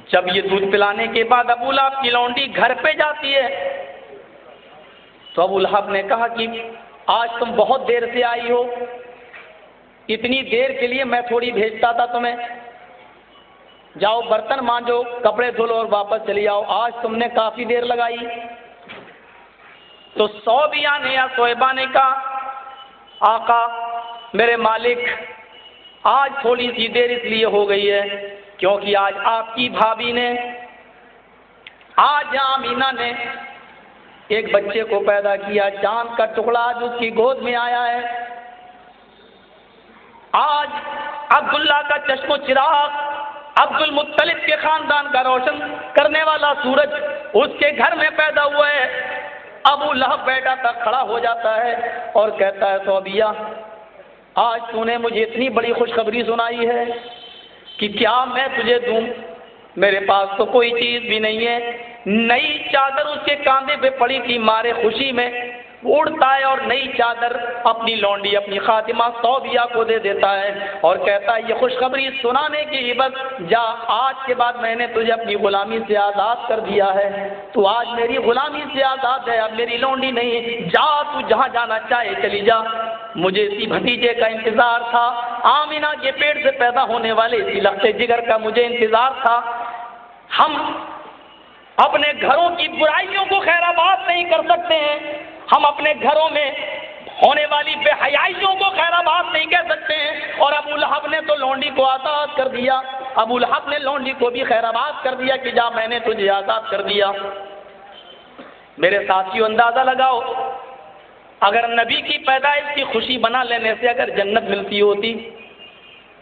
جب یہ دودھ پلانے کے بعد ابو لہب کی لونڈی گھر پہ جاتی ہے تو ابو لہب نے کہا کہ آج تم بہت دیر سے آئی ہو، اتنی دیر کے لیے میں تھوڑی بھیجتا تھا تمہیں، جاؤ برتن مانجو، کپڑے دھلو اور واپس چلی آؤ، آج تم نے کافی دیر لگائی۔ تو صوبیہ نے یا صویبہ نے کہا آقا میرے مالک آج تھوڑی سی دیر اس لیے ہو گئی ہے کیونکہ آج آپ کی بھابھی نے، آج آمینہ نے ایک بچے کو پیدا کیا، چاند کا ٹکڑا آج اس کی گود میں آیا ہے، آج عبداللہ کا چشم و چراغ، عبد المطلب کے خاندان کا روشن کرنے والا سورج اس کے گھر میں پیدا ہوا ہے۔ ابو لہب بیٹا تک کھڑا ہو جاتا ہے اور کہتا ہے صوبیہ آج تو نے مجھے اتنی بڑی خوشخبری سنائی ہے کہ کیا میں تجھے دوں؟ میرے پاس تو کوئی چیز بھی نہیں ہے۔ نئی چادر اس کے کاندھے پہ پڑی تھی، مارے خوشی میں اڑتا ہے اور نئی چادر اپنی لونڈی اپنی خاتمہ صوبیہ کو دے دیتا ہے اور کہتا ہے یہ خوشخبری سنانے کی عبرت، جا آج کے بعد میں نے تجھے اپنی غلامی سے آزاد کر دیا ہے، تو آج میری غلامی سے آزاد ہے، اب میری لونڈی نہیں، جا تو جہاں جانا چاہے چلی جا۔ مجھے اسی بھتیجے کا انتظار تھا، آمینہ کے پیٹ سے پیدا ہونے والے اسی لخت جگر کا مجھے انتظار تھا۔ ہم اپنے گھروں کی برائیوں کو خیر آباد نہیں کر سکتے ہیں، ہم اپنے گھروں میں ہونے والی بے حیائیوں کو خیر آباد نہیں کہہ سکتے ہیں، اور ابو لہب نے تو لونڈی کو آزاد کر دیا، ابو لہب نے لونڈی کو بھی خیر آباد کر دیا کہ جا میں نے تجھے آزاد کر دیا۔ میرے ساتھیوں اندازہ لگاؤ اگر نبی کی پیدائش کی خوشی بنا لینے سے اگر جنت ملتی ہوتی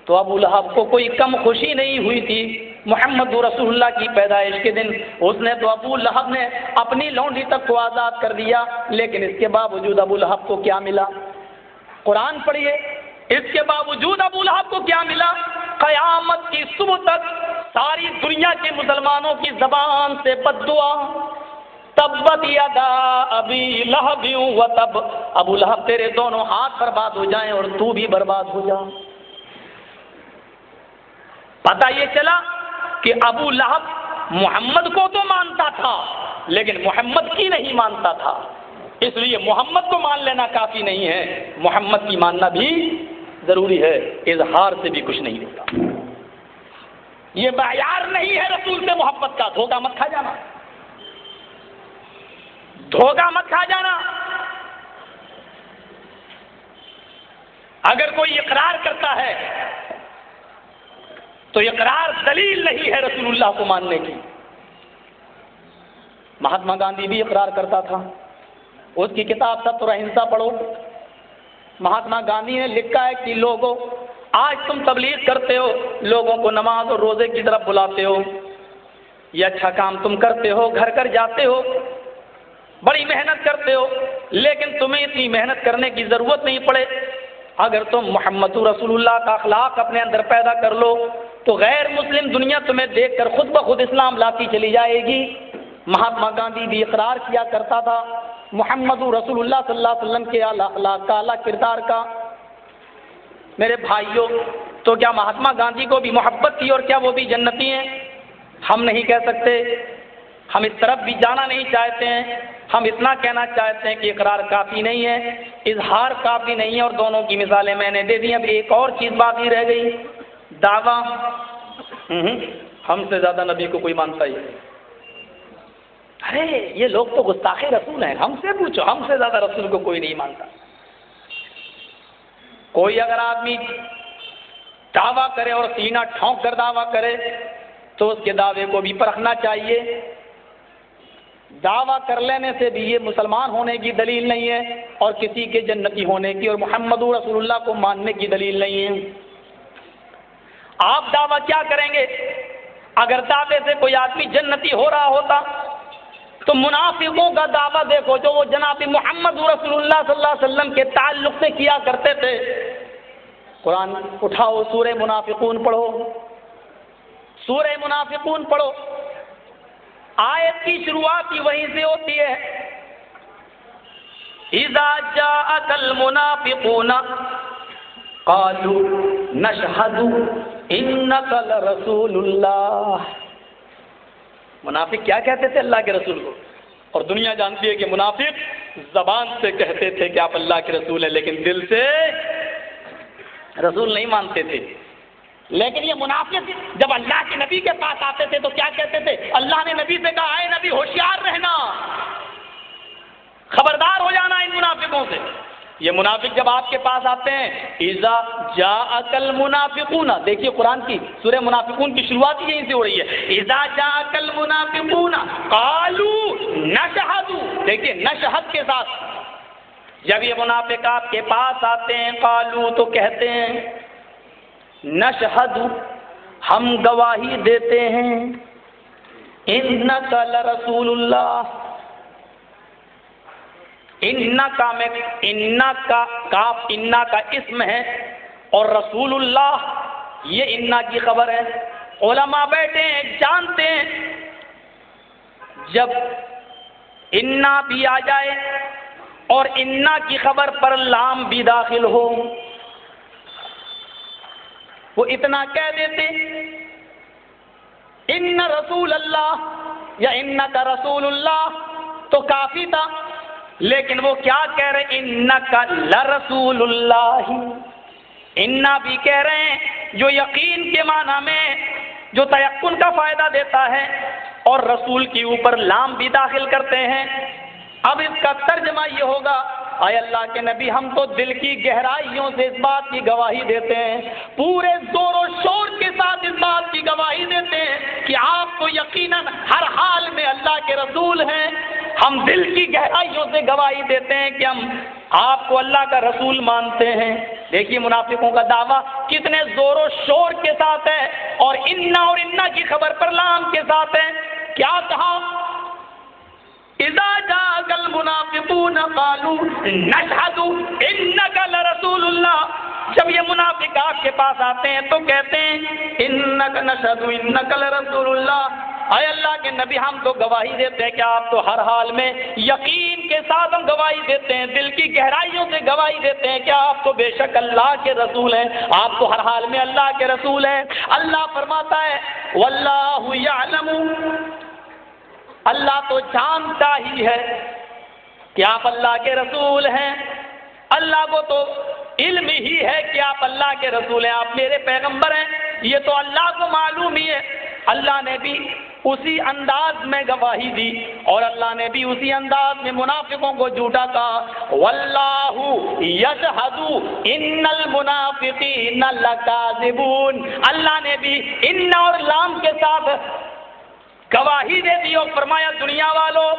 تو ابو لہب کو کوئی کم خوشی نہیں ہوئی تھی محمد رسول اللہ کی پیدائش کے دن۔ اس نے تو ابو لہب نے اپنی لونڈی تک کو آزاد کر دیا، لیکن اس کے باوجود ابو لہب کو کیا ملا؟ قرآن پڑھیے، اس کے باوجود ابو لہب کو کیا ملا؟ قیامت کی صبح تک ساری دنیا کے مسلمانوں کی زبان سے بد دعا، تبت یدا ابی لہب و تب، ابو لہب تیرے دونوں ہاتھ برباد ہو جائیں اور تو بھی برباد ہو جا۔ پتہ یہ چلا کہ ابو لہب محمد کو تو مانتا تھا لیکن محمد کی نہیں مانتا تھا، اس لیے محمد کو مان لینا کافی نہیں ہے، محمد کی ماننا بھی ضروری ہے، اظہار سے بھی کچھ نہیں ہوتا۔ یہ معیار نہیں ہے رسول سے محبت کا، دھوکہ مت کھا جانا، دھوکہ مت کھا جانا۔ اگر کوئی اقرار کرتا ہے تو اقرار دلیل نہیں ہے رسول اللہ کو ماننے کی۔ مہاتما گاندھی بھی اقرار کرتا تھا، اس کی کتاب ستر اہنسا پڑھو، مہاتما گاندھی نے لکھا ہے کہ لوگوں آج تم تبلیغ کرتے ہو، لوگوں کو نماز اور روزے کی طرف بلاتے ہو، یہ اچھا کام تم کرتے ہو، گھر گھر جاتے ہو، بڑی محنت کرتے ہو، لیکن تمہیں اتنی محنت کرنے کی ضرورت نہیں پڑے، اگر تم محمد رسول اللہ کا اخلاق اپنے اندر پیدا کر لو تو غیر مسلم دنیا تمہیں دیکھ کر خود بخود اسلام لاتی چلی جائے گی۔ مہاتما گاندھی بھی اقرار کیا کرتا تھا محمد رسول اللہ صلی اللہ علیہ وسلم کے اعلیٰ اخلاق کا، اعلیٰ کردار کا۔ میرے بھائیوں، تو کیا مہاتما گاندھی کو بھی محبت تھی اور کیا وہ بھی جنتی ہیں؟ ہم نہیں کہہ سکتے، ہم اس طرف بھی جانا نہیں چاہتے ہیں، ہم اتنا کہنا چاہتے ہیں کہ اقرار کافی نہیں ہے، اظہار کافی نہیں ہے، اور دونوں کی مثالیں میں نے دے دی۔ اب ایک اور چیز باقی رہ گئی، دعویٰ۔ ہم سے زیادہ نبی کو کوئی مانتا ہی نہیں۔ ارے یہ لوگ تو گستاخ رسول ہیں، ہم سے پوچھو، ہم سے زیادہ رسول کو کوئی نہیں مانتا۔ کوئی اگر آدمی دعویٰ کرے اور سینہ ٹھونک کر دعویٰ کرے تو اس کے دعوے کو بھی پرکھنا چاہیے۔ دعویٰ کر لینے سے بھی یہ مسلمان ہونے کی دلیل نہیں ہے اور کسی کے جنتی ہونے کی اور محمد رسول اللہ کو ماننے کی دلیل نہیں ہے۔ آپ دعویٰ کیا کریں گے؟ اگر دعوے سے کوئی آدمی جنتی ہو رہا ہوتا تو منافقوں کا دعویٰ دیکھو جو وہ جناب محمد رسول اللہ صلی اللہ علیہ وسلم کے تعلق سے کیا کرتے تھے۔ قرآن اٹھاؤ، سورہ منافقون پڑھو، سورہ منافقون پڑھو، آیت کی شروعات ہی وہیں سے ہوتی ہے، اذا جاءک المنافقون قالوا نشہد انک لرسول اللہ منافق کیا کہتے تھے اللہ کے رسول کو؟ اور دنیا جانتی ہے کہ منافق زبان سے کہتے تھے کہ آپ اللہ کے رسول ہیں، لیکن دل سے رسول نہیں مانتے تھے۔ لیکن یہ منافق جب اللہ کے نبی کے پاس آتے تھے تو کیا کہتے تھے؟ اللہ نے نبی سے کہا، اے نبی ہوشیار رہنا، خبردار ہو جانا ان منافقوں سے۔ یہ منافق جب آپ کے پاس آتے ہیں، اذا جاءک المنافقون، دیکھیے قرآن کی سورہ منافقون کی شروعات ہی یہیں سے ہو رہی ہے، اذا جاءک المنافقون قالوا نشہد، دیکھیے نشہد کے ساتھ، جب یہ منافق آپ کے پاس آتے ہیں، قالوا تو کہتے ہیں، نشہد ہم گواہی دیتے ہیں، انک لرسول اللہ، انا کا کاف انا کا اسم ہے اور رسول اللہ یہ انا کی خبر ہے۔ علماء بیٹھے ہیں جانتے ہیں جب انا بھی آ جائے اور انا کی خبر پر لام بھی داخل ہو، وہ اتنا کہہ دیتے ان رسول اللہ یا انا کا رسول اللہ تو کافی تھا، لیکن وہ کیا کہہ رہے؟ انکا لرسول اللہ، انا بھی کہہ رہے ہیں جو یقین کے معنی میں جو تیقن کا فائدہ دیتا ہے، اور رسول کے اوپر لام بھی داخل کرتے ہیں۔ اب اس کا ترجمہ یہ ہوگا، اے اللہ کے نبی ہم تو دل کی گہرائیوں سے اس بات کی گواہی دیتے ہیں، پورے زور و شور کے ساتھ اس بات کی گواہی دیتے ہیں کہ آپ تو یقیناً ہر حال میں اللہ کے رسول ہیں۔ ہم دل کی گہرائیوں سے گواہی دیتے ہیں کہ ہم آپ کو اللہ کا رسول مانتے ہیں۔ دیکھیے منافقوں کا دعویٰ کتنے زور و شور کے ساتھ ہے، اور انا کی خبر پر لام کے ساتھ ہے۔ کیا کہا؟ اذا جاءک المنافقون قالوا نشہد انک لرسول اللہ، جب یہ منافق آپ کے پاس آتے ہیں تو کہتے ہیں انک نشہد انک لرسول اللہ، اے اللہ کے نبی ہم تو گواہی دیتے ہیں کہ آپ تو ہر حال میں یقین کے ساتھ ہم گواہی دیتے ہیں، دل کی گہرائیوں سے گواہی دیتے ہیں کہ آپ تو بے شک اللہ کے رسول ہیں، آپ تو ہر حال میں اللہ کے رسول ہیں۔ اللہ فرماتا ہے واللہ یعلم، اللہ تو جانتا ہی ہے کہ آپ اللہ کے رسول ہیں، اللہ کو تو علم ہی ہے کہ آپ اللہ کے رسول ہیں، آپ میرے پیغمبر ہیں، یہ تو اللہ کو معلوم ہی ہے۔ اللہ نے بھی اسی انداز میں گواہی دی، اور اللہ نے بھی اسی انداز میں منافقوں کو جھوٹا کہا، واللہ یشہد ان المنافقین لکاذبون، اللہ نے بھی ان اور لام کے ساتھ گواہی دے دی اور فرمایا دنیا والوں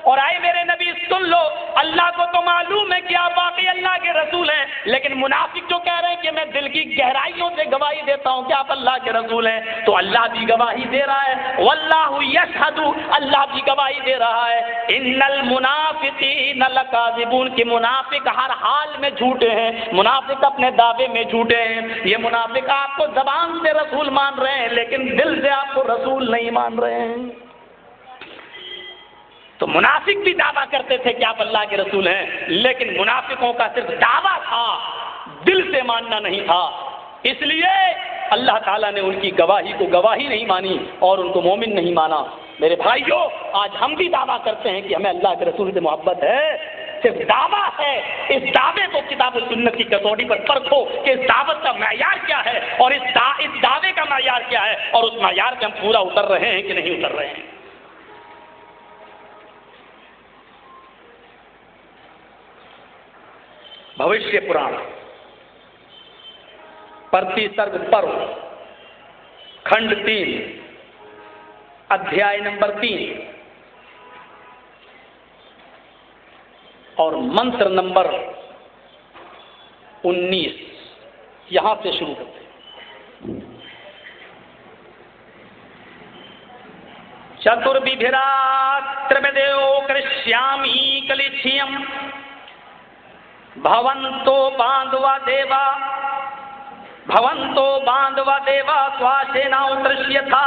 اور آئے میرے نبی سن لو، اللہ کو تو معلوم ہے کہ آپ واقعی اللہ کے رسول ہیں، لیکن منافق جو کہہ رہے ہیں کہ میں دل کی گہرائیوں سے گواہی دیتا ہوں کہ آپ اللہ کے رسول ہیں، تو اللہ بھی گواہی دے رہا ہے، واللہ یشہد، اللہ بھی گواہی دے رہا ہے، ان المنافقین لکاذبون، کہ منافق ہر حال میں جھوٹے ہیں، منافق اپنے دعوے میں جھوٹے ہیں۔ یہ منافق آپ کو زبان سے رسول مان رہے ہیں لیکن دل سے آپ کو رسول نہیں مان رہے ہیں۔ تو منافق بھی دعویٰ کرتے تھے کہ آپ اللہ کے رسول ہیں، لیکن منافقوں کا صرف دعویٰ تھا، دل سے ماننا نہیں تھا، اس لیے اللہ تعالیٰ نے ان کی گواہی کو گواہی نہیں مانی اور ان کو مومن نہیں مانا۔ میرے بھائیو، آج ہم بھی دعویٰ کرتے ہیں کہ ہمیں اللہ کے رسول سے محبت ہے، صرف دعویٰ ہے، اس دعوے کو کتاب و سنت کی کسوٹی پر پرکھو کہ اس دعوت کا معیار کیا ہے اور اس دعوے کا معیار کیا ہے، اور اس معیار پہ ہم پورا اتر رہے ہیں کہ نہیں اتر رہے ہیں۔ بھوشیہ پران پرتی سرگ پرو کھنڈ 3 ادھیائے نمبر 3 اور منتر نمبر 19، یہاں سے شروع کرتے ہیں۔ چتربھیرات تربیدیو کرشیامی کلیچھیم بھونتو باندھوا دیوا سواشینا اترشیتھا۔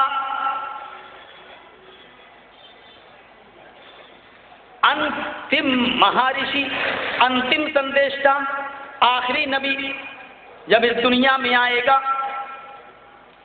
انتم مہارشی، انتم سندیشٹا، آخری نبی جب اس دنیا میں آئے گا،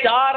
4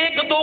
1-2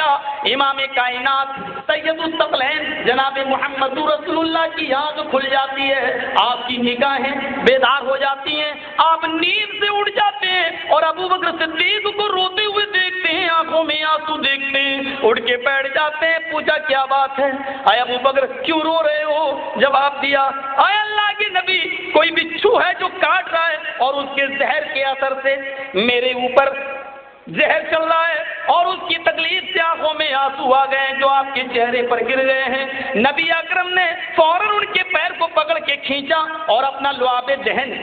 دیا، امام کائنات سید الثقلین جناب محمد رسول اللہ کی آنکھ کھل جاتی ہے، آپ کی نگاہیں بیدار ہو جاتی ہیں، آپ نیند سے اٹھ جاتے ہیں اور ابو بکر صدیق کو روتے ہوئے دیکھتے ہیں، آنکھوں میں آنسو دیکھتے ہیں، اٹھ کے بیٹھ جاتے ہیں۔ پوچھا کیا بات ہے اے ابو بکر، کیوں رو رہے ہو؟ جواب دیا اے اللہ کے نبی، کوئی بچھو ہے جو کاٹ رہا ہے اور اس کے زہر کے اثر سے میرے اوپر زہر چل رہا ہے اور اس کی تکلیف سے آنکھوں میں آنسو آ گئے ہیں جو آپ کے چہرے پر گر گئے ہیں۔ نبی اکرم نے فوراً ان کے پیر کو پکڑ کے کھینچا اور اپنا لعاب دہن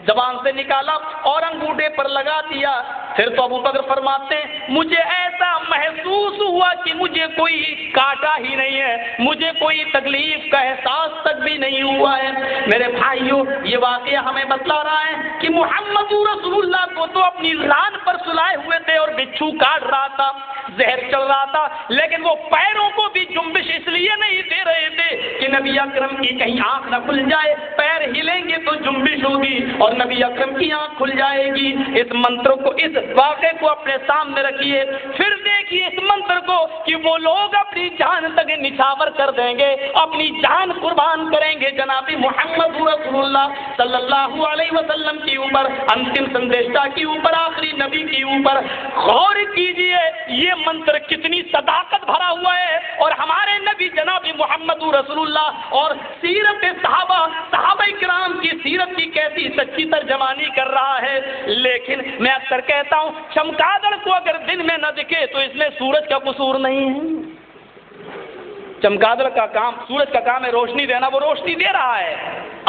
زبان سے نکالا اور انگوٹھے پر لگا دیا۔ پھر تو ابو بکر فرماتے ہیں مجھے ایسا محسوس ہوا کہ مجھے کوئی کاٹا ہی نہیں ہے، مجھے کوئی تکلیف کا احساس تک بھی نہیں ہوا ہے۔ میرے بھائیوں، یہ واقعہ ہمیں بتلا رہا ہے کہ محمد رسول اللہ کو تو اپنی ران پر سلائے ہوئے تھے اور بچھو کاٹ رہا تھا، زہر چل رہا تھا، لیکن وہ پیروں کو بھی جنبش اس لیے نہیں دے رہے تھے کہ نبی اکرم کی کہیں آنکھ نہ کھل جائے، پیر ہلیں گے تو جنبش ہوگی اور نبی اکرم کی آنکھ کھل جائے گی۔ اس منتر کو، اس واقعے کو اپنے سامنے رکھیے، پھر دیکھیے اس منتر کو کہ وہ لوگ اپنی جان تک نچھاور کر دیں گے، اپنی جان قربان کریں گے جناب محمد رسول اللہ صلی اللہ علیہ وسلم کے اوپر، انتم سندیشہ کے اوپر، آخری نبی کے اوپر۔ غور کیجئے یہ منتر کتنی صداقت بھرا ہوا ہے اور ہمارے نبی جناب محمد رسول اللہ اور سیرت صحابہ کرام کی سیرت کی کیسی سچی ترجمانی کر رہا ہے۔ لیکن میں اکثر کہتا ہوں چمگادڑ کو اگر دن میں نہ دکھے تو اس میں سورج کا قصور نہیں ہے۔ چمگادڑ کا کام، سورج کا کام ہے روشنی دینا، وہ روشنی دے رہا ہے۔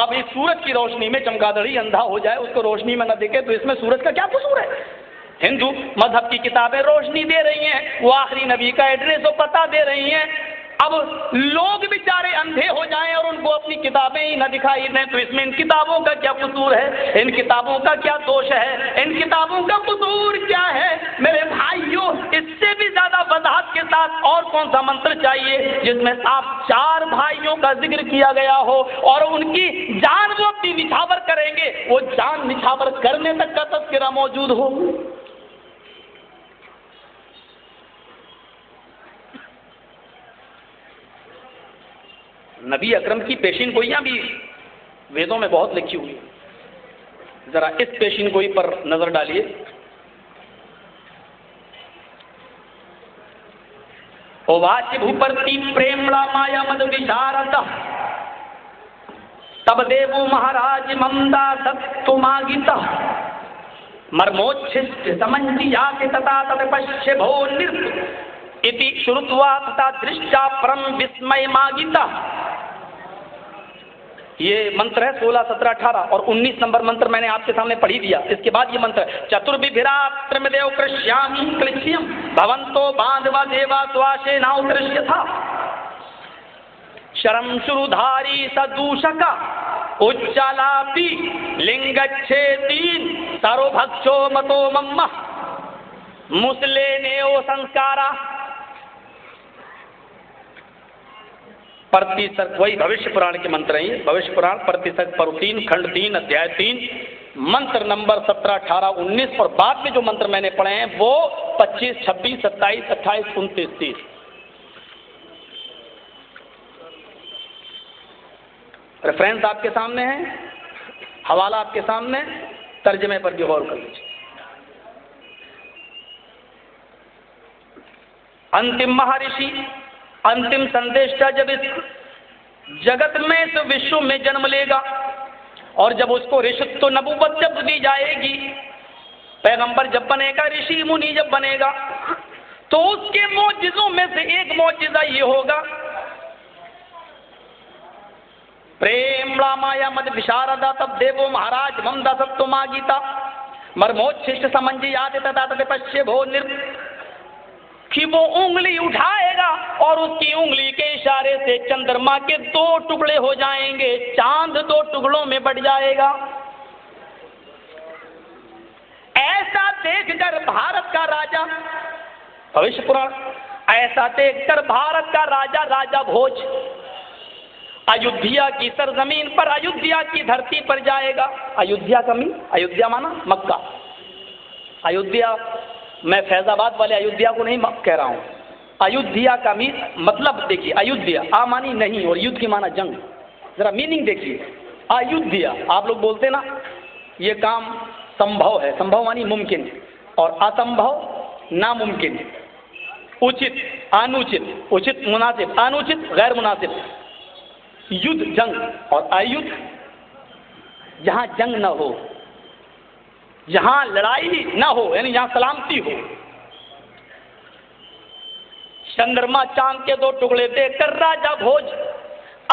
اب اس سورج کی روشنی میں چمگادڑ ہی اندھا ہو جائے، اس کو روشنی میں نہ دکھے تو اس میں سورج کا کیا قصور ہے؟ ہندو مذہب کی کتابیں روشنی دے رہی ہیں، وہ آخری نبی کا ایڈریس و پتہ دے رہی ہیں۔ اب لوگ بیچارے اندھے ہو جائیں اور ان کو اپنی کتابیں ہی نہ دکھائی دیں تو اس میں ان کتابوں کا کیا قصور ہے؟ ان کتابوں کا کیا دوش ہے؟ ان کتابوں کا قصور کیا ہے؟ میرے بھائیوں، اس سے بھی زیادہ وضاحت کے ساتھ اور کون سا منتر چاہیے جس میں آپ 4 بھائیوں کا ذکر کیا گیا ہو اور ان کی جان وہ اپنی نچھاور کریں گے، وہ جان نچھاور کرنے تک کا تذکرہ موجود ہو۔ نبی اکرم کی پیشین گوئیاں بھی ویدوں میں بہت لکھی ہوئی، ذرا اس پیشین گوئی پر نظر ڈالیے۔ او واچ بھوپرتی پریمڑا مایا مد وشارد تب دیو مہاراج ممدا ستو ماگیتا مرموچھشٹ سمنجیا کے تتا تت پشے بھو نرت اتی شرطوا تتا درشا پرم وسمے ماگیتا۔ یہ منتر ہے 16، 17، 18 اور 19 نمبر منتر میں نے آپ کے سامنے پڑھی دیا۔ اس کے بعد یہ منتر چتربھراترم دیو کرشیامی کلشیم بھونتو باندھوا دیوا سواشے ناؤ کرشیتھا شرم شرودھاری سدوشکا اجالاپی لنگچھیتین سارو بھکشو متو ممہ مسلے نیو سنسکارا۔ پرتیسک، وہی بھوشیہ پران کے منتر ہیں یہ، بھوشیہ پران پرتیسک پرو 3 کھنڈ 3 ادھیائے 3 منتر نمبر 17، 18، 19 اور بعد میں جو منتر میں نے پڑھے ہیں وہ 25، 26، 27، 28، 29، 30۔ ریفرنس آپ کے سامنے ہے، حوالہ آپ کے سامنے، ترجمے پر بھی غور کر لیجیے۔ انتم مہارشی، انتم سندیشٹا جب اس جگت میں اس وشو میں جنم لے گا اور جب اس کو رشت و نبوت جب دی جائے گی، پیغمبر جب بنے گا، رشی منی جب بنے گا، تو اس کے معجزوں میں سے ایک معجزہ یہ ہوگا پریم رامایا مد وشاردا تب دیو مہاراج ممدا ستو ماگیتا مرموچھشٹ سمنجی یاد تدا تد پشے بھو نرت، کہ وہ انگلی اٹھائے گا اور اس کی انگلی کے اشارے سے چندرما کے 2 ٹکڑے ہو جائیں گے، چاند 2 ٹکڑوں میں بٹ جائے گا۔ ایسا دیکھ کر بھارت کا راجا، بھوشیہ پران، ایسا دیکھ کر بھارت کا راجا، راجا بھوج ایودھیا کی سرزمین پر، ایودھیا کی دھرتی پر جائے گا۔ ایودھیا کا مین، ایودھیا مانا مکہ، ایودھیا، میں فیض آباد والے ایودھیا کو نہیں کہہ رہا ہوں، ایودھیا کا مطلب دیکھیے، ایودھیا آمانی نہیں اور یدھ کی معنی جنگ، ذرا میننگ دیکھیے. ایودھیا آپ لوگ بولتے نا یہ کام سمبھو ہے، سمبھو مانی ممکن، اور اسمبھو ناممکن، اچت انوچت، اچت مناسب، انوچت غیر مناسب. یدھ جنگ اور ایودھ جہاں جنگ نہ ہو، جہاں لڑائی نہ ہو، یعنی جہاں سلامتی ہو. چندرما چاند کے 2 ٹکڑے دیکھ کر راجہ بھوج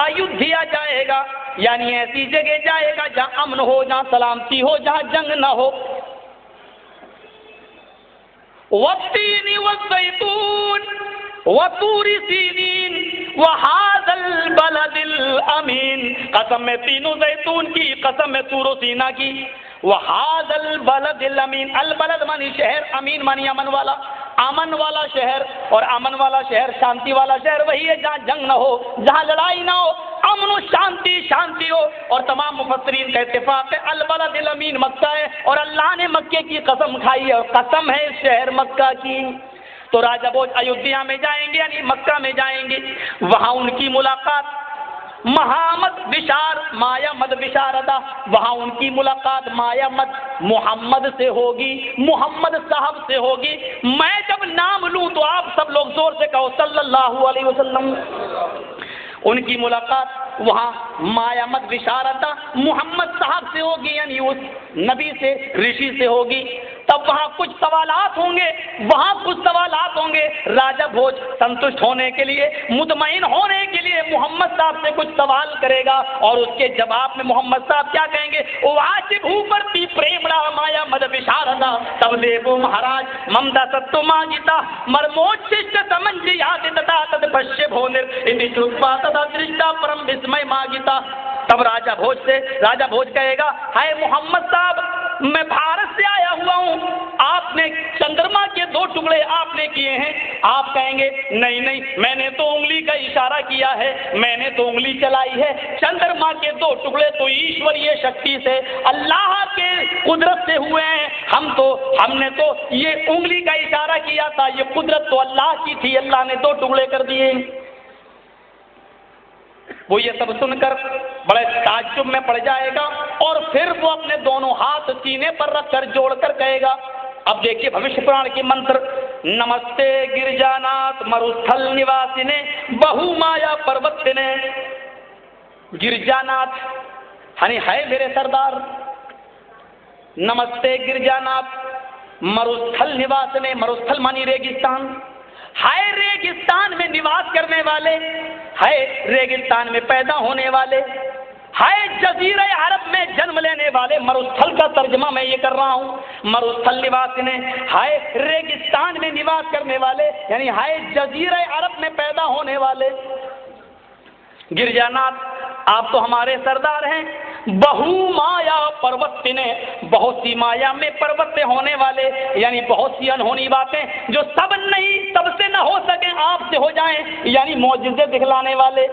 ایودھیا جائے گا، یعنی ایسی جگہ جائے گا جہاں امن ہو، جہاں سلامتی ہو، جہاں جنگ نہ ہو. والتین والزیتون وطور سینین وہذا البلد الامین. قسم میں تین و زیتون کی، قسم میں طور و سینا کی. وہذا البلد الامین، البلد مانی شہر، امین مانی امن والا، امن والا شہر. اور امن والا شہر، شانتی والا شہر وہی ہے جہاں جنگ نہ ہو، جہاں لڑائی نہ ہو، امن و شانتی شانتی ہو. اور تمام مفسرین کا اتفاق ہے البلد الامین مکہ ہے، اور اللہ نے مکے کی قسم کھائی ہے، اور قسم ہے شہر مکہ کی. تو راجہ بھوج ایودھیا میں جائیں گے، یعنی مکہ میں جائیں گے. وہاں ان کی ملاقات محمد بشار مایا مد بشاردا، وہاں ان کی ملاقات مایا مد محمد سے ہوگی، محمد صاحب سے ہوگی. میں جب نام لوں تو آپ سب لوگ زور سے کہو صلی اللہ علیہ وسلم. ان کی ملاقات وہاں مایا مد بشارتا محمد صاحب سے ہوگی، یعنی اس نبی سے، رشی سے ہوگی. تب وہاں کچھ سوالات ہوں گے، وہاں کچھ سوالات ہوں گے. راجہ بھوج سنتشٹ ہونے کے لیے، مطمئن ہونے کے لیے محمد صاحب سے کچھ سوال کرے گا، اور اس کے جواب میں محمد صاحب کیا کہیں گے؟ واجب اوپرتی پریمڑا مایا مد بشاردا تب دیو مہاراج ممتا ستو ماجتا مرموچ ششٹ سمنج یاد تتا تد پشے بھونر اندی چرپا تدا درشتا پرم بسمے ماگتا. تب راجہ بھوج کہے گا ہائے محمد صاحب، میں بھارت سے آیا ہوا ہوں، آپ نے چندرما کے 2 ٹکڑے آپ نے کیے ہیں. آپ کہیں گے نہیں نہیں، میں نے تو انگلی کا اشارہ کیا ہے، میں نے تو انگلی چلائی ہے. چندرما کے 2 ٹکڑے تو ایشوریہ شکتی سے، اللہ کے قدرت سے ہوئے ہیں. ہم نے تو یہ انگلی کا اشارہ کیا تھا، یہ قدرت تو اللہ کی تھی، اللہ نے 2 ٹکڑے کر دیے. وہ یہ سب سن کر بڑے تعجب میں پڑ جائے گا، اور پھر وہ اپنے دونوں ہاتھ سینے پر رکھ کر جوڑ کر کہے گا. اب دیکھیے بھوشیہ پران کے منتر، نمستے گرجانات مروستھل نواسنے بہو مایا پروتنے. گرجانات یعنی ہے میرے سردار، نمستے گرجانات مروستھل نواسنے، مروستھل مانی ریگستان، ہے ریگستان میں نواس کرنے والے، ہے ریگستان میں پیدا ہونے والے، ہے جزیرہ عرب میں جنم لینے والے. مروستھل کا ترجمہ میں یہ کر رہا ہوں. مروستھل نواسنے، ہے ریگستان میں نواس کرنے والے، یعنی ہے جزیرہ عرب میں پیدا ہونے والے. گرجانات آپ تو ہمارے سردار ہیں. بہو مایا پروتنے، بہت سی مایا میں پروتے ہونے والے، یعنی بہت سی انہونی باتیں جو سب سے نہ ہو سکیں آپ سے ہو جائیں، یعنی معجزے دکھلانے والے،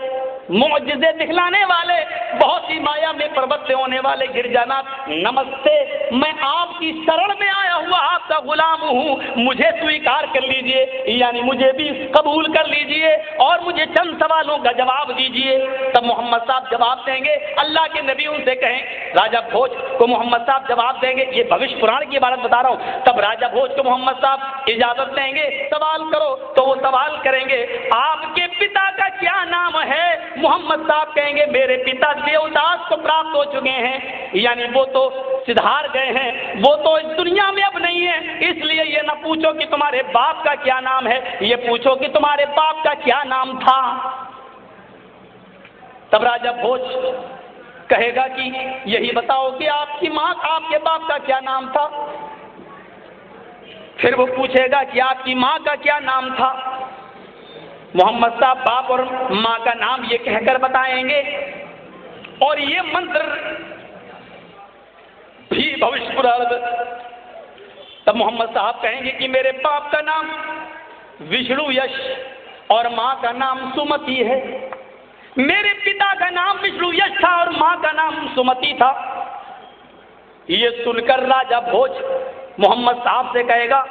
معجزے دکھلانے والے، بہت سی مایا میں پروتے ہونے والے. گرجانات نمستے، میں آپ کی شرن میں آیا ہوا آپ کا غلام ہوں، مجھے سویکار کر لیجئے، یعنی مجھے بھی قبول کر لیجئے اور مجھے چند سوالوں کا جواب دیجئے. تب محمد صاحب جواب دیں گے، اللہ کے نبی ان سے کہیں. راجہ بھوج کو محمد صاحب جواب دیں گے، یہ بھوشیہ پران کی عبارت بتا رہا ہوں. تب راجہ بھوج کو محمد صاحب اجازت دیں گے سوال کرو، تو وہ سوال کریں گے آپ کے پتا کا کیا نام ہے؟ محمد صاحب کہیں گے میرے پتا دیوداس کو پراپت ہو چکے ہیں، یعنی وہ تو سدھار گئے ہیں، وہ تو اس دنیا میں اب نہیں ہے، اس لیے یہ نہ پوچھو کہ تمہارے باپ کا کیا نام ہے، یہ پوچھو کہ تمہارے باپ کا کیا نام تھا. تب راجہ بھوج کہے گا کہ یہی بتاؤ کہ آپ کی ماں، آپ کے باپ کا کیا نام تھا. پھر وہ پوچھے گا کہ آپ کی ماں کا کیا نام تھا. محمد صاحب باپ اور ماں کا نام یہ کہہ کر بتائیں گے، اور یہ منتر بھی بھوشیہ پران. تب محمد صاحب کہیں گے کہ میرے باپ کا نام وشنو یش اور ماں کا نام سمتی ہے. میرے پتا کا نام وشنو یش تھا اور ماں کا نام سمتی تھا. یہ سن کر راجہ بھوج محمد صاحب سے کہے گا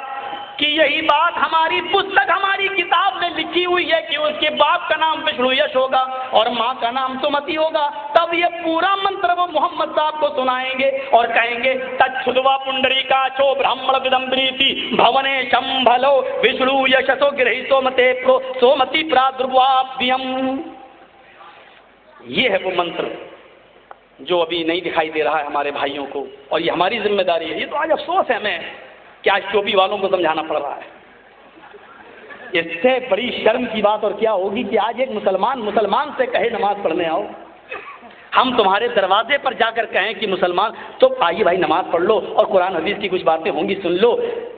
کہ یہی بات ہماری پستک ہماری کتاب میں لکھی ہوئی ہے کہ اس کے باپ کا نام وشنو یش ہوگا اور ماں کا نام سمتی ہوگا، تب یہ پورا منتر وہ محمد صاحب کو سنائیں گے اور کہیں گے تچھدوا پنڈری کا چو برہمڑ ودمبریتی بھونے شمبھلو وشنو یشسو گرہی سومتے سومتی پرادربھوابھیم۔ یہ ہے وہ منتر جو ابھی نہیں دکھائی دے رہا ہے ہمارے بھائیوں کو، اور یہ ہماری ذمہ داری ہے۔ یہ تو آج افسوس ہے ہمیں کہ آج ٹوپی والوں کو سمجھانا پڑ رہا ہے۔ اس سے بڑی شرم کی بات اور کیا ہوگی کہ آج ایک مسلمان سے کہے نماز پڑھنے آؤ۔ ہم تمہارے دروازے پر جا کر کہیں کہ مسلمان تو آئیے بھائی نماز پڑھ لو، اور قرآن حدیث کی کچھ باتیں ہوں گی سن لو،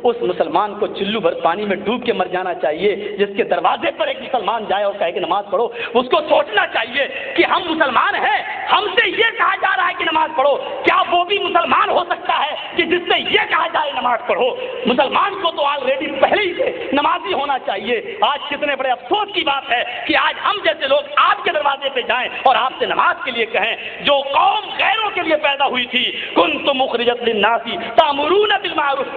اس مسلمان کو چلو بھر پانی میں ڈوب کے مر جانا چاہیے۔ جس کے دروازے پر ایک مسلمان جائے اور کہے کہ نماز پڑھو، اس کو سوچنا چاہیے کہ ہم مسلمان ہیں، ہم سے یہ کہا جا رہا ہے کہ نماز پڑھو، کیا وہ بھی مسلمان ہو سکتا ہے کہ جس سے یہ کہا جائے نماز پڑھو؟ مسلمان کو تو آلریڈی پہلے ہی سے نمازی ہونا چاہیے۔ آج کتنے بڑے افسوس کی بات ہے کہ آج ہم جیسے لوگ آپ کے دروازے پہ جائیں اور آپ سے نماز کے لیے کہیں۔ جو قوم غیروں کے لیے پیدا ہوئی تھی، کنتم اخرجت للناس تأمرون بالمعروف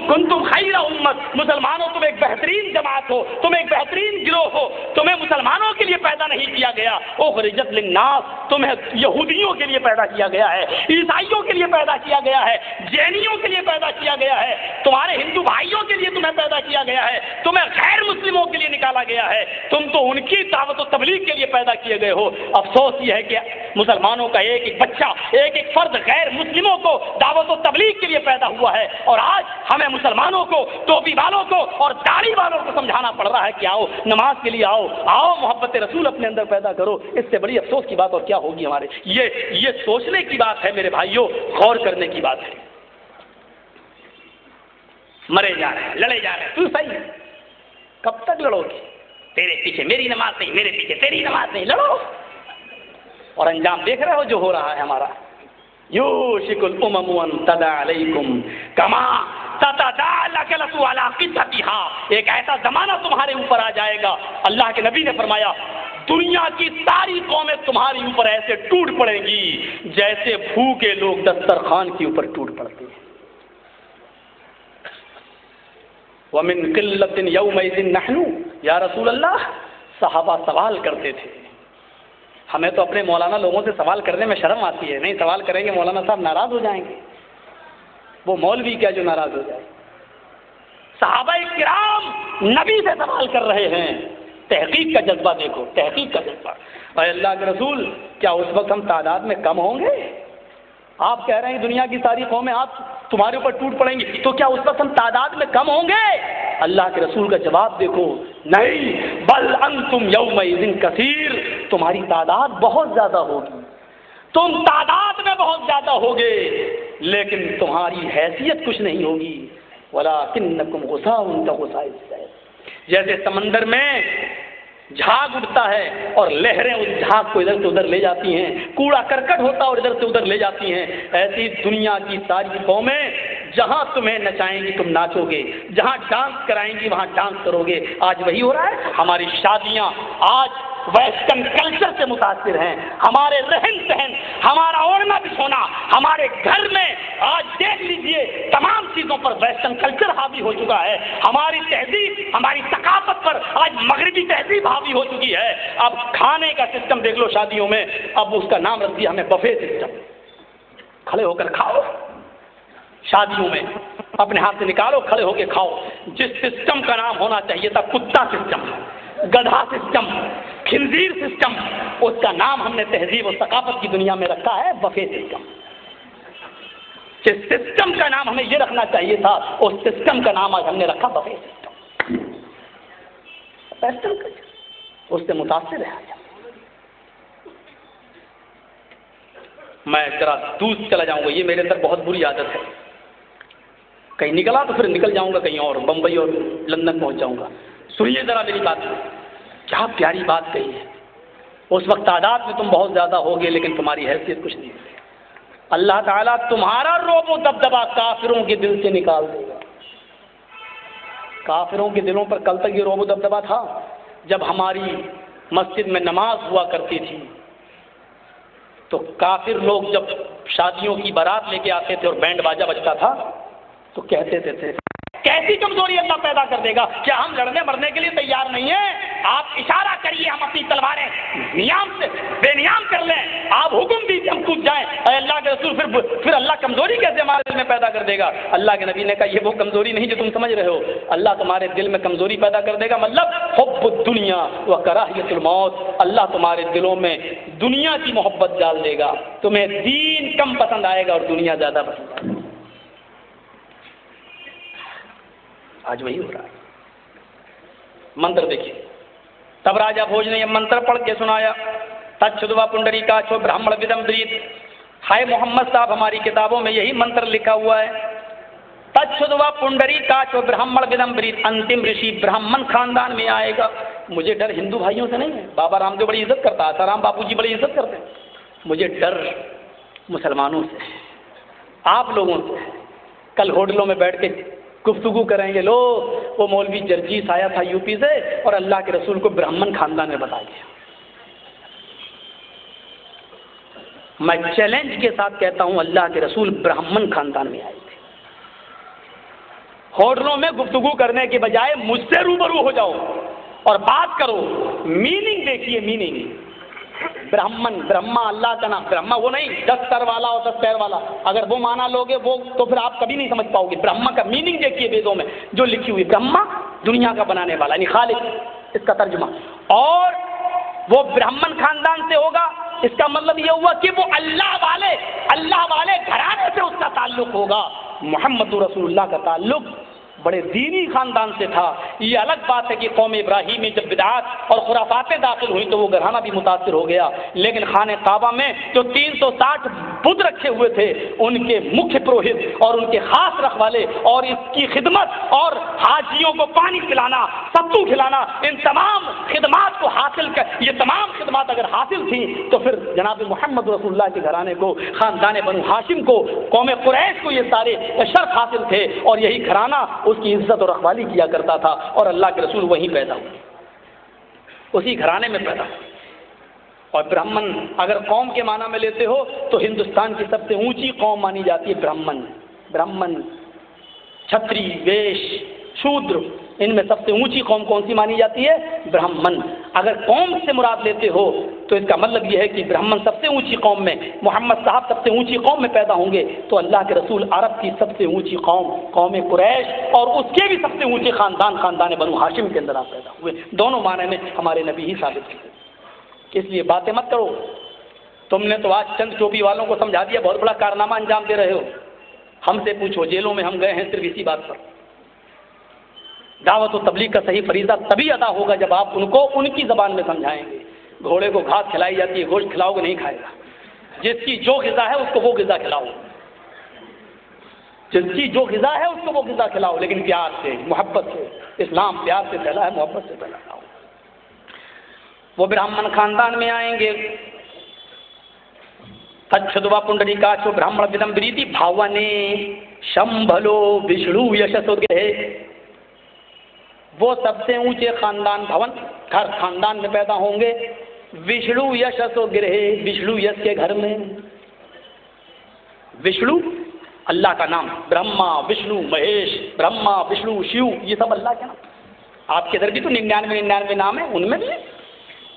کنتم خیر امت، مسلمانوں تم ایک بہترین جماعت ہو، تم ایک بہترین گروہ ہو، تمہیں مسلمانوں کے لیے پیدا نہیں کیا گیا، اخرجت للناس تمہیں یہودیوں کے لیے پیدا کیا گیا ہے، عیسائیوں کے لیے پیدا کیا گیا ہے، جینیوں کے لیے پیدا کیا گیا ہے، تمہارے ہندو بھائیوں کے لیے تمہیں پیدا کیا گیا ہے، تمہیں غیر مسلموں کے لیے نکالا گیا ہے، تم تو ان کی دعوت و تبلیغ کے لیے پیدا کیے گئے ہو۔ افسوس یہ ہے کہ مسلمانوں کا ایک ایک بچہ، ایک ایک فرد غیر مسلموں کو دعوت و تبلیغ کے لیے پیدا ہوا ہے، اور آج ہمیں مسلمانوں کو، ٹوپی والوں کو اور داڑھی والوں کو سمجھانا پڑ رہا ہے کہ آؤ نماز کے لیے آؤ محبت رسول اپنے اندر پیدا کرو۔ اس سے بڑی افسوس کی بات اور کیا ہوگی ہمارے؟ یہ سوچنے کی بات ہے میرے بھائیوں، غور کرنے کی بات ہے۔ مرے جا رہے ہیں، لڑے جا رہے ہیں، تو صحیح ہے، کب تک لڑو گے؟ تیرے پیچھے میری نماز نہیں، میرے پیچھے تیری نماز نہیں، لڑو، اور انجام دیکھ رہے ہو جو ہو رہا ہے ہمارا۔ یوشک الامم ان تدع علیکم کما تتداعى الاکلۃ علی قصتها، ایک ایسا زمانہ تمہارے اوپر آ جائے گا، اللہ کے نبی نے فرمایا دنیا کی ساری قومیں تمہاری اوپر ایسے ٹوٹ پڑیں گی جیسے بھوکے لوگ دسترخوان کے اوپر ٹوٹ پڑتے ہیں۔ وَمِن قِلَّةٍ يَوْمَئِذٍ نَحْنُ، یا رسول اللہ، صحابہ سوال کرتے تھے، ہمیں تو اپنے مولانا لوگوں سے سوال کرنے میں شرم آتی ہے، نہیں سوال کریں گے مولانا صاحب ناراض ہو جائیں گے، وہ مولوی کیا جو ناراض ہو جائے۔ صحابہ کرام نبی سے سوال کر رہے ہیں، تحقیق کا جذبہ دیکھو، تحقیق کا جذبہ۔ اے اللہ کے رسول، کیا اس وقت ہم تعداد میں کم ہوں گے؟ آپ کہہ رہے ہیں دنیا کی ساری قومیں آپ تمہارے اوپر ٹوٹ پڑیں گی، تو کیا اس وقت ہم تعداد میں کم ہوں گے؟ اللہ کے رسول کا جواب دیکھو، نہیں، بل انتم یومئذ کثیر، تمہاری تعداد بہت زیادہ ہوگی، تم تعداد میں بہت زیادہ ہوگے، لیکن تمہاری حیثیت کچھ نہیں ہوگی۔ ولکنکم غثاء کغثاء السیل، جیسے سمندر میں جھاگ اٹھتا ہے اور لہریں اس جھاگ کو ادھر سے ادھر لے جاتی ہیں، کوڑا کرکٹ ہوتا ہے اور ادھر سے ادھر لے جاتی ہیں، ایسی دنیا کی ساری قومیں جہاں تمہیں نچائیں گی تم ناچو گے، جہاں ڈانس کرائیں گی وہاں ڈانس کرو گے۔ آج وہی ہو رہا ہے، ہماری شادیاں آج ویسٹرن کلچر سے متاثر ہیں، ہمارے رہن سہن، ہمارا اوڑھنا بچھونا، ہمارے گھر میں آج دیکھ لیجئے تمام چیزوں پر ویسٹرن کلچر حاوی ہو چکا ہے، ہماری تہذیب، ہماری ثقافت پر آج مغربی تہذیب حاوی ہو چکی ہے۔ اب کھانے کا سسٹم دیکھ لو شادیوں میں، اب اس کا نام رکھ دیا ہمیں بفے سسٹم، کھڑے ہو کر کھاؤ، شادیوں میں اپنے ہاتھ سے نکالو کھڑے ہو کے کھاؤ۔ جس سسٹم کا نام ہونا چاہیے تھا کتا سسٹم، گدھا سسٹم، خنزیر سسٹم، اس کا نام ہم نے تہذیب و ثقافت کی دنیا میں رکھا ہے بفے سسٹم۔ جس سسٹم کا نام ہمیں یہ رکھنا چاہیے تھا اس سسٹم کا نام آج ہم نے رکھا بفے سسٹم۔ ویسٹرن کلچر اس سے متاثر ہے۔ میں ذرا دور چلا جاؤں گا، یہ میرے اندر بہت بری عادت ہے، کہیں نکلا تو پھر نکل جاؤں گا کہیں اور، بمبئی اور لندن پہنچ جاؤں گا۔ سنیے ذرا میری بات، کیا پیاری بات کہی ہے۔ اس وقت تعداد میں تم بہت زیادہ ہوگے لیکن تمہاری حیثیت کچھ نہیں ہے۔ اللہ تعالیٰ تمہارا رعب و دبدبہ کافروں کے دل سے نکال دے گا۔ کافروں کے دلوں پر کل تک یہ رعب و دبدبہ تھا جب ہماری مسجد میں نماز ہوا کرتی تھی تو کافر لوگ جب شادیوں کی بارات لے کے آتے تھے اور بینڈ باجا بجتا تھا تو کہتے تھے کیسی کمزوری اللہ پیدا کر دے گا؟ کیا ہم لڑنے مرنے کے لیے تیار نہیں ہیں؟ آپ اشارہ کریے، ہم اپنی تلواریں نیام سے بے نیام کر لیں، آپ حکم دیجیے ہم کود جائیں، اے اللہ کے رسول، پھر اللہ کمزوری کیسے ہمارے دل میں پیدا کر دے گا؟ اللہ کے نبی نے کہا یہ وہ کمزوری نہیں جو تم سمجھ رہے ہو، اللہ تمہارے دل میں کمزوری پیدا کر دے گا، مطلب حب الدنیا و کراہیت الموت، اللہ تمہارے دلوں میں دنیا کی محبت ڈال دے گا، تمہیں دین کم پسند آئے گا اور دنیا زیادہ پسند آئے گا۔ آج وہی ہو رہا ہے۔ منتر دیکھیے، تب راجا بھوج نے یہ منتر پڑھ کے سنایا، تچھدوا پنڈری کاچو برہمن ودم بریت۔ ہائے محمد صاحب، ہماری کتابوں میں یہی منتر لکھا ہوا ہے، تچھدوا پنڈری کاچو برہمن ودم بریت، انتم رشی برہمن خاندان میں آئے گا۔ مجھے ڈر ہندو بھائیوں سے نہیں ہے، بابا رام دیو بڑی عزت کرتا ہے، آسارام باپو جی بڑی عزت کرتے ہیں، مجھے ڈر مسلمانوں سے، آپ لوگوں سے۔ کل ہوٹلوں میں بیٹھ کے گفتگو کریں گے، لو وہ مولوی جرجیس آیا تھا یو پی سے اور اللہ کے رسول کو برہمن خاندان میں بتا دیا۔ میں چیلنج کے ساتھ کہتا ہوں اللہ کے رسول برہمن خاندان میں آئے تھے۔ ہوٹلوں میں گفتگو کرنے کے بجائے مجھ سے روبرو ہو جاؤ اور بات کرو، میننگ دیکھیے، میننگ۔ برہمن، برہما اللہ کا نام، برہما وہ نہیں 10 سر والا اور 10 پیر والا، اگر وہ مانا لوگے وہ تو پھر آپ کبھی نہیں سمجھ پاؤ گے۔ برہما کا میننگ دیکھیے ویدوں میں جو لکھی ہوئی، برہما دنیا کا بنانے والا یعنی خالق، اس کا ترجمہ۔ اور وہ برہمن خاندان سے ہوگا، اس کا مطلب یہ ہوا کہ وہ اللہ والے گھرانے سے اس کا تعلق ہوگا۔ محمد رسول اللہ کا تعلق بڑے دینی خاندان سے تھا۔ یہ الگ بات ہے کہ قوم ابراہیم میں جب بدعات اور خرافاتیں داخل ہوئی تو وہ گھرانہ بھی متاثر ہو گیا، لیکن خانہ کعبہ میں جو 360 بت رکھے ہوئے تھے، ان کے مکھیہ پروہت اور ان کے خاص رکھوالے اور اس کی خدمت اور حاجیوں کو پانی پلانا، ستو کھلانا، ان تمام خدمات کو حاصل کر، یہ تمام خدمات اگر حاصل تھیں تو پھر جناب محمد رسول اللہ کے گھرانے کو، خاندان بنو ہاشم کو، قوم قریش کو یہ سارے شرف حاصل تھے، اور یہی گھرانہ اس کی عزت اور رکھوالی کیا کرتا تھا، اور اللہ کے رسول وہیں پیدا ہوئے، اسی گھرانے میں پیدا ہوئے۔ اور برہمن اگر قوم کے معنی میں لیتے ہو تو ہندوستان کی سب سے اونچی قوم مانی جاتی ہے برہمن، چھتری، ویش، شودر، ان میں سب سے اونچی قوم کون سی مانی جاتی ہے؟ برہمن۔ اگر قوم سے مراد لیتے ہو تو اس کا مطلب یہ ہے کہ برہمن سب سے اونچی قوم میں، محمد صاحب سب سے اونچی قوم میں پیدا ہوں گے، تو اللہ کے رسول عرب کی سب سے اونچی قوم قریش اور اس کے بھی سب سے اونچے خاندان بنو ہاشم کے اندر آپ پیدا ہوئے۔ دونوں معنی میں ہمارے نبی ہی ثابت کیے، اس لیے باتیں مت کرو۔ تم نے تو آج چند ٹوپی والوں کو سمجھا دیا، بہت بڑا کارنامہ انجام دے رہے ہو۔ ہم سے پوچھو، جیلوں میں ہم گئے ہیں صرف اسی بات پر۔ دعوت و تبلیغ کا صحیح فریضہ تبھی ادا ہوگا جب آپ ان کو ان کی زبان میں سمجھائیں گے۔ گھوڑے کو گھاس کھلائی جاتی ہے، گوشت کھلاؤ گے نہیں کھائے گا۔ جس کی جو غذا ہے اس کو وہ غذا کھلاؤ، جس کی جو غذا ہے اس کو وہ غذا کھلاؤ، لیکن پیار سے، محبت سے۔ اسلام پیار سے پھیلا ہے، محبت سے پھیلا ہے۔ وہ برہمن خاندان میں آئیں گے۔ تچھدوا پنڈری کاچو برہمن ودم بریتی بھاونے شمبھلو وشنو یشسو گے۔ وہ سب سے اونچے خاندان بھون گھر خاندان میں پیدا ہوں گے۔ وشنو یشسو گرہ، وشنو یش کے گھر میں۔ وشنو اللہ کا نام، برہما وشنو مہیش، برہما وشنو شیو، یہ سب اللہ کے نام۔ آپ کے ادھر بھی تو 99 نام ہے، ان میں بھی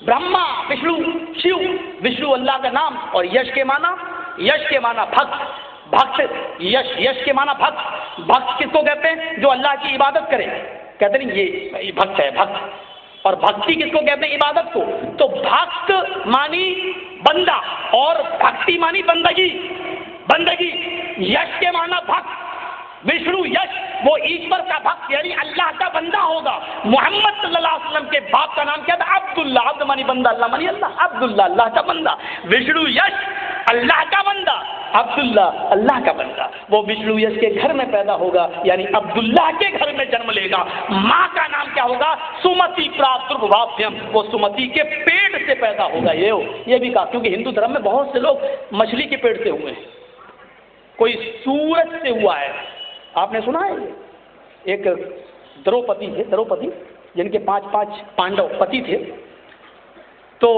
برہما وشنو شیو۔ وشنو اللہ کا نام، اور یش کے معنی بھکت، یش کے معنی بھکت کس کو کہتے ہیں؟ جو اللہ کی عبادت کرے، کہتے ہیں یہ بھکت ہے، بھکت۔ اور بھکتی کس کو کہتے ہیں؟ عبادت کو۔ تو بھکت مانی بندہ اور بھکتی مانی بندگی۔ یش کے معنی بھکت، وشنو یش وہ ایشور کا بھکت یعنی اللہ کا بندہ ہوگا۔ محمد صلی اللہ علیہ وسلم کے باپ کا نام کیا تھا؟ عبداللہ، عبد مانی بندہ، اللہ مانی اللہ، عبداللہ اللہ کا بندہ۔ وشنو یش اللہ کا بندہ، عبداللہ اللہ کا بندہ۔ وہ وشنو یش کے گھر میں پیدا ہوگا، یعنی عبداللہ کے گھر میں جنم لے گا۔ ماں کا نام کیا ہوگا؟ سمتی پراتربھاپیم، وہ سمتی کے پیٹ سے پیدا ہوگا۔ یہ بھی کہا، کیونکہ ہندو دھرم میں بہت سے لوگ مچھلی کے پیٹ سے ہوئے ہیں، کوئی سورج سے ہوا ہے۔ آپ نے سنا ہے ایک دروپتی تھے، جن کے 5 پانڈو پتی تھے، تو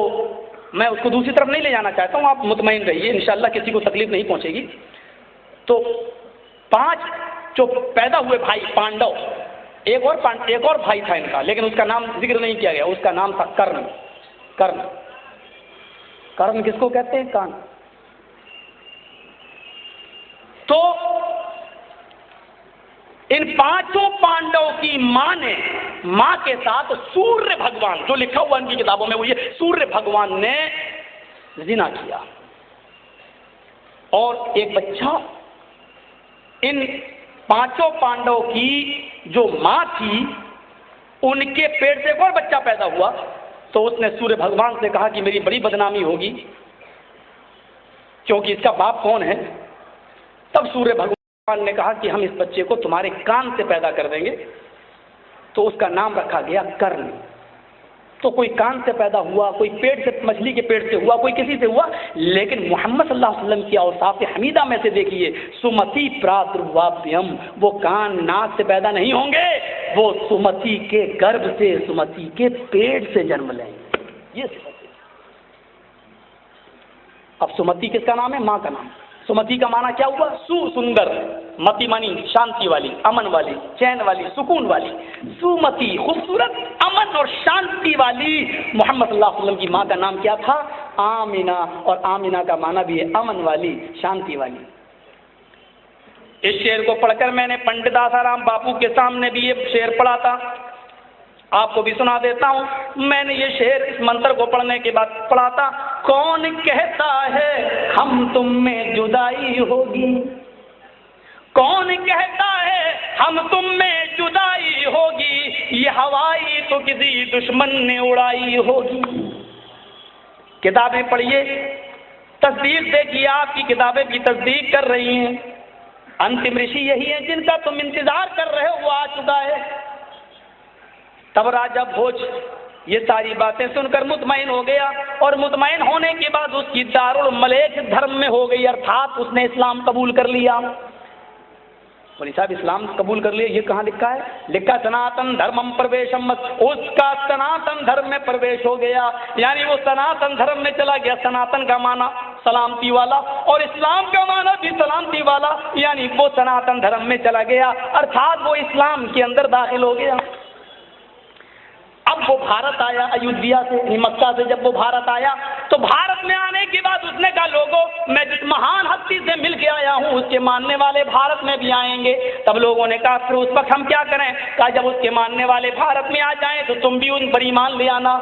میں اس کو دوسری طرف نہیں لے جانا چاہتا ہوں، آپ مطمئن رہیے، انشاءاللہ کسی کو تکلیف نہیں پہنچے گی۔ تو 5 جو پیدا ہوئے بھائی پانڈو، ایک اور بھائی تھا ان کا، لیکن اس کا نام ذکر نہیں کیا گیا، اس کا نام تھا کرن۔ کرن کس کو کہتے ہیں؟ کان۔ تو ان پانچوں پانڈوں کی ماں کے ساتھ سوریہ بھگوان، جو لکھا ہوا ان کی کتابوں میں وہ یہ سوریہ بھگوان نے زنا کیا، اور ایک بچہ، ان پانچوں پانڈوں کی جو ماں تھی ان کے پیٹ سے ایک اور بچہ پیدا ہوا، تو اس نے سوریہ بھگوان سے کہا کہ میری بڑی بدنامی ہوگی کیونکہ اس کا باپ کون ہے؟ تب سوریہ بھگوان نے کہا کہ ہم اس بچے کو تمہارے کان سے پیدا کر دیں گے، تو اس کا نام رکھا گیا کرن۔ تو کوئی کان سے پیدا ہوا، کوئی پیٹ سے، مچھلی کے پیٹ سے ہوا، کوئی کسی سے ہوا، لیکن محمد صلی اللہ علیہ وسلم کی اوصاف حمیدہ میں سے دیکھیے، سمتی پرادرواپیم، وہ کان ناک سے پیدا نہیں ہوں گے، وہ سمتی کے گربھ سے، سمتی کے پیٹ سے جنم لیں گے۔ یہ سمتی۔ اب سمتی کس کا نام ہے؟ ماں کا نام۔ سمتی کا معنی کیا ہوا؟ سندر، متی مانی شانتی والی، امن والی، چین والی، سکون والی، سمتی خوبصورت، امن اور شانتی والی۔ محمد صلی اللہ علیہ وسلم کی ماں کا نام کیا تھا؟ آمینہ، اور آمینہ کا معنی بھی ہے امن والی، شانتی والی۔ اس شعر کو پڑھ کر میں نے پنڈت آسارام باپو کے سامنے بھی یہ شعر پڑھا تھا، آپ کو بھی سنا دیتا ہوں۔ میں نے یہ شعر اس منتر کو پڑھنے کے بعد پڑھا تھا، کون کہتا ہے ہم تم میں جدائی ہوگی، کون کہتا ہے ہم تم میں جدائی ہوگی، یہ ہوائی تو کسی دشمن نے اڑائی ہوگی۔ کتابیں پڑھیے، تصدیق دیکھیے، آپ کی کتابیں بھی تصدیق کر رہی ہیں، انتم رشی یہی ہیں جن کا تم انتظار کر رہے ہو، وہ آ چکا ہے۔ تب راجہ بھوج یہ ساری باتیں سن کر مطمئن ہو گیا، اور مطمئن ہونے کے بعد اس کی دارالملیک دھرم میں ہو گئی، ارتھات اس نے اسلام قبول کر لیا۔ بولی صاحب اسلام قبول کر لیا، یہ کہاں لکھا ہے؟ لکھا سناتن دھرمم پرویشم، اس کا سناتن دھرم میں پرویش ہو گیا، یعنی وہ سناتن دھرم میں چلا گیا۔ سناتن کا معنی سلامتی والا، اور اسلام کا معنی بھی سلامتی والا، یعنی وہ سناتن دھرم میں چلا گیا، ارتھات وہ اسلام کے اندر داخل ہو گیا۔ اب وہ بھارت آیا ایودھیا سے، مکہ سے جب وہ بھارت آیا تو بھارت میں آنے کے بعد اس نے کہا لوگوں میں جس مہان ہستی سے مل کے آیا ہوں اس کے ماننے والے بھارت میں بھی آئیں گے۔ تب لوگوں نے کہا پھر اس وقت ہم کیا کریں؟ کہا جب اس کے ماننے والے بھارت میں آ جائیں تو تم بھی ان پر ایمان لے آنا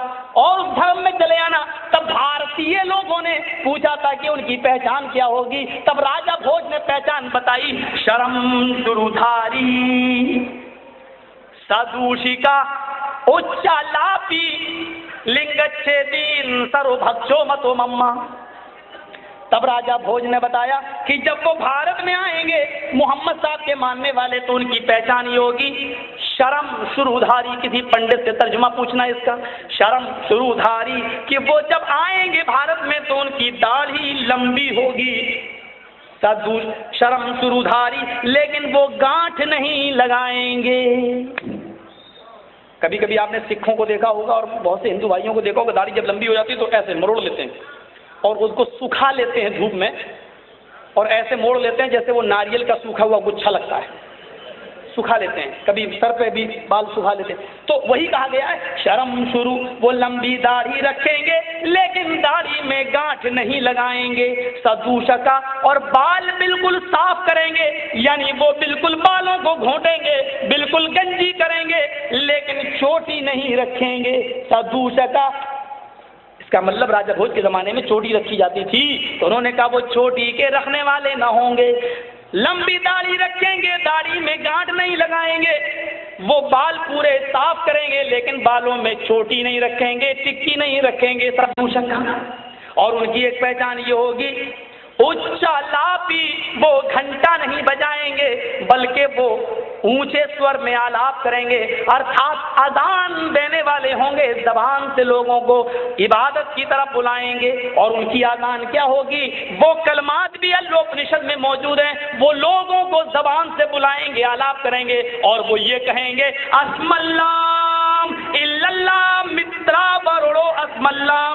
اور اس دھرم میں چلے آنا۔ تب بھارتی لوگوں نے پوچھا تھا کہ ان کی پہچان کیا ہوگی، تب راجہ بھوج نے پہچان بتائی، شرم شرودھاری سدوشیکا اچالاپی لنگچھیدین سرو بھکشو متو مما۔ تب راجہ بھوج نے بتایا کہ جب وہ بھارت میں آئیں گے محمد صاحب کے ماننے والے تو ان کی پہچان یہ ہوگی شرم شرودھاری۔ کسی پنڈت سے ترجمہ پوچھنا اس کا، شرم شرودھاری، کہ وہ جب آئیں گے بھارت میں تو ان کی داڑھی لمبی ہوگی، شرم شرودھاری، لیکن وہ گانٹھ نہیں لگائیں گے۔ کبھی کبھی آپ نے سکھوں کو دیکھا ہوگا اور بہت سے ہندو بھائیوں کو دیکھا ہوگا، داڑھی جب لمبی ہو جاتی ہے تو ایسے مروڑ لیتے ہیں اور اس کو سکھا لیتے ہیں دھوپ میں، اور ایسے موڑ لیتے ہیں جیسے وہ ناریل کا سوکھا ہوا گچھا لگتا ہے، سکھا لیتے ہیں، کبھی سر پہ بھی بال سکھا لیتے ہیں۔ تو وہی کہا گیا ہے شرم شروع، وہ لمبی داڑھی رکھیں گے لیکن داڑھی میں گانٹھ نہیں لگائیں گے، سدوشکا، اور بال بالکل صاف کریں گے، یعنی وہ بالکل بالوں کو گھونٹیں گے، بالکل گنجی کریں گے لیکن چوٹی نہیں رکھیں گے، سدوشکا۔ اس کا مطلب راجہ بھوج کے زمانے میں چوٹی رکھی جاتی تھی تو انہوں نے کہا وہ چوٹی کے رکھنے والے نہ ہوں گے، لمبی داڑھی رکھیں گے، داڑھی میں گانٹھ نہیں لگائیں گے، وہ بال پورے صاف کریں گے لیکن بالوں میں چوٹی نہیں رکھیں گے، ٹکی نہیں رکھیں گے، سدوشکا۔ اور ان کی ایک پہچان یہ ہوگی اچا لاپی، وہ گھنٹا نہیں بجائیں گے بلکہ وہ اونچے سور میں آلاپ کریں گے، ارتھات اذان دینے والے ہوں گے، زبان سے لوگوں کو عبادت کی طرف بلائیں گے۔ اور ان کی اذان کیا ہوگی؟ وہ کلمات بھی اللوپنشد میں موجود ہیں، وہ لوگوں کو زبان سے بلائیں گے، آلاپ کریں گے، اور وہ یہ کہیں گے اسم اللہ الا اللہ مترا برڑو اسم اللہ،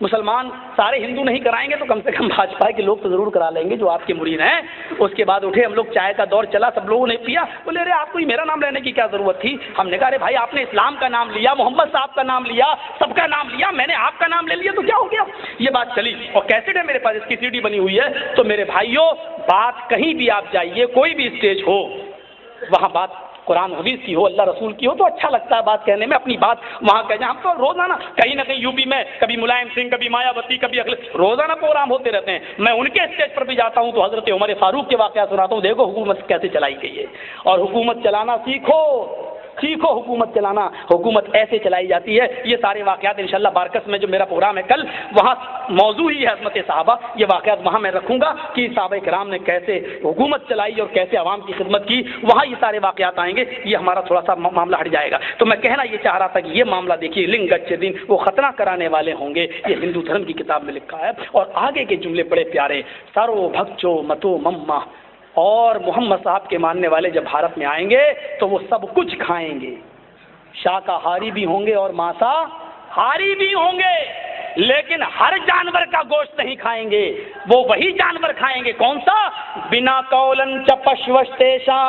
مسلمان سارے ہندو نہیں کرائیں گے تو کم سے کم بھاجپا کے لوگ تو ضرور کرا لیں گے جو آپ کے مرید ہیں. اس کے بعد اٹھے ہم لوگ, چائے کا دور چلا, سب لوگوں نے پیا. بولے ارے آپ کو ہی میرا نام لینے کی کیا ضرورت تھی؟ ہم نے کہا ارے بھائی آپ نے اسلام کا نام لیا, محمد صاحب کا نام لیا, سب کا نام لیا, میں نے آپ کا نام لے لیا تو کیا ہو گیا؟ یہ بات چلی اور کیسٹ ہے میرے پاس, اس کی CD بنی ہوئی ہے. تو میرے بھائیوں, بات کہیں بھی آپ جائیے, کوئی بھی اسٹیج ہو, وہاں بات قرآن حدیث کی ہو, اللہ رسول کی ہو, تو اچھا لگتا ہے بات کہنے میں, اپنی بات وہاں کہہ جائیں. ہم تو روزانہ کہیں نہ کہیں یوپی میں کبھی ملائم سنگھ, کبھی مایاوتی, کبھی روزانہ پروگرام ہوتے رہتے ہیں. میں ان کے اسٹیج پر بھی جاتا ہوں تو حضرت عمر فاروق کے واقعات سناتا ہوں. دیکھو حکومت کیسے چلائی گئی ہے, اور حکومت چلانا سیکھو, سیکھو حکومت چلانا. حکومت ایسے چلائی جاتی ہے. یہ سارے واقعات انشاءاللہ بارکس میں جو میرا پروگرام ہے کل, وہاں موضوع ہی ہے عظمت صحابہ. یہ واقعات وہاں میں رکھوں گا کہ صحابہ کرام نے کیسے حکومت چلائی اور کیسے عوام کی خدمت کی. وہاں یہ سارے واقعات آئیں گے. یہ ہمارا تھوڑا سا معاملہ ہٹ جائے گا. تو میں کہنا یہ چاہ رہا تھا کہ یہ معاملہ دیکھیے, لنگ اچھے دن وہ ختنہ کرانے والے ہوں گے, یہ ہندو دھرم کی کتاب میں لکھا ہے. اور آگے کے جملے بڑے پیارے, سارو بھکچو متو مما, اور محمد صاحب کے ماننے والے جب بھارت میں آئیں گے تو وہ سب کچھ کھائیں گے, شاکاہاری بھی ہوں گے اور مانساہاری بھی ہوں گے, لیکن ہر جانور کا گوشت نہیں کھائیں گے. وہ وہی جانور کھائیں گے, کون سا؟ بنا قولن چپشوشتیشا,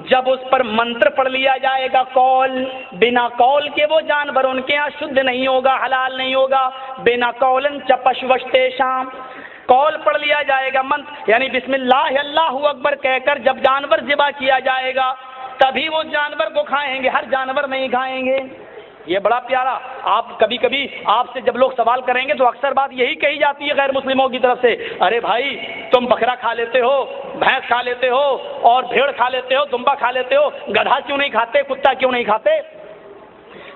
جب اس پر منتر پڑھ لیا جائے گا قول, بنا قول کے وہ جانور ان کے یہاں شدھ نہیں ہوگا, حلال نہیں ہوگا. بنا قولن چپشوشتیشا, قول پڑھ لیا جائے گا, منتر یعنی بسم اللہ اللہ اکبر کہہ کر جب جانور ذبح کیا جائے گا تبھی وہ جانور کو کھائیں گے, ہر جانور نہیں کھائیں گے. یہ بڑا پیارا. آپ کبھی کبھی آپ سے جب لوگ سوال کریں گے تو اکثر بات یہی کہی جاتی ہے غیر مسلموں کی طرف سے, ارے بھائی تم بکرا کھا لیتے ہو, بھینس کھا لیتے ہو, اور بھیڑ کھا لیتے ہو, دمبا کھا لیتے ہو, گدھا کیوں نہیں کھاتے, کتا کیوں نہیں کھاتے؟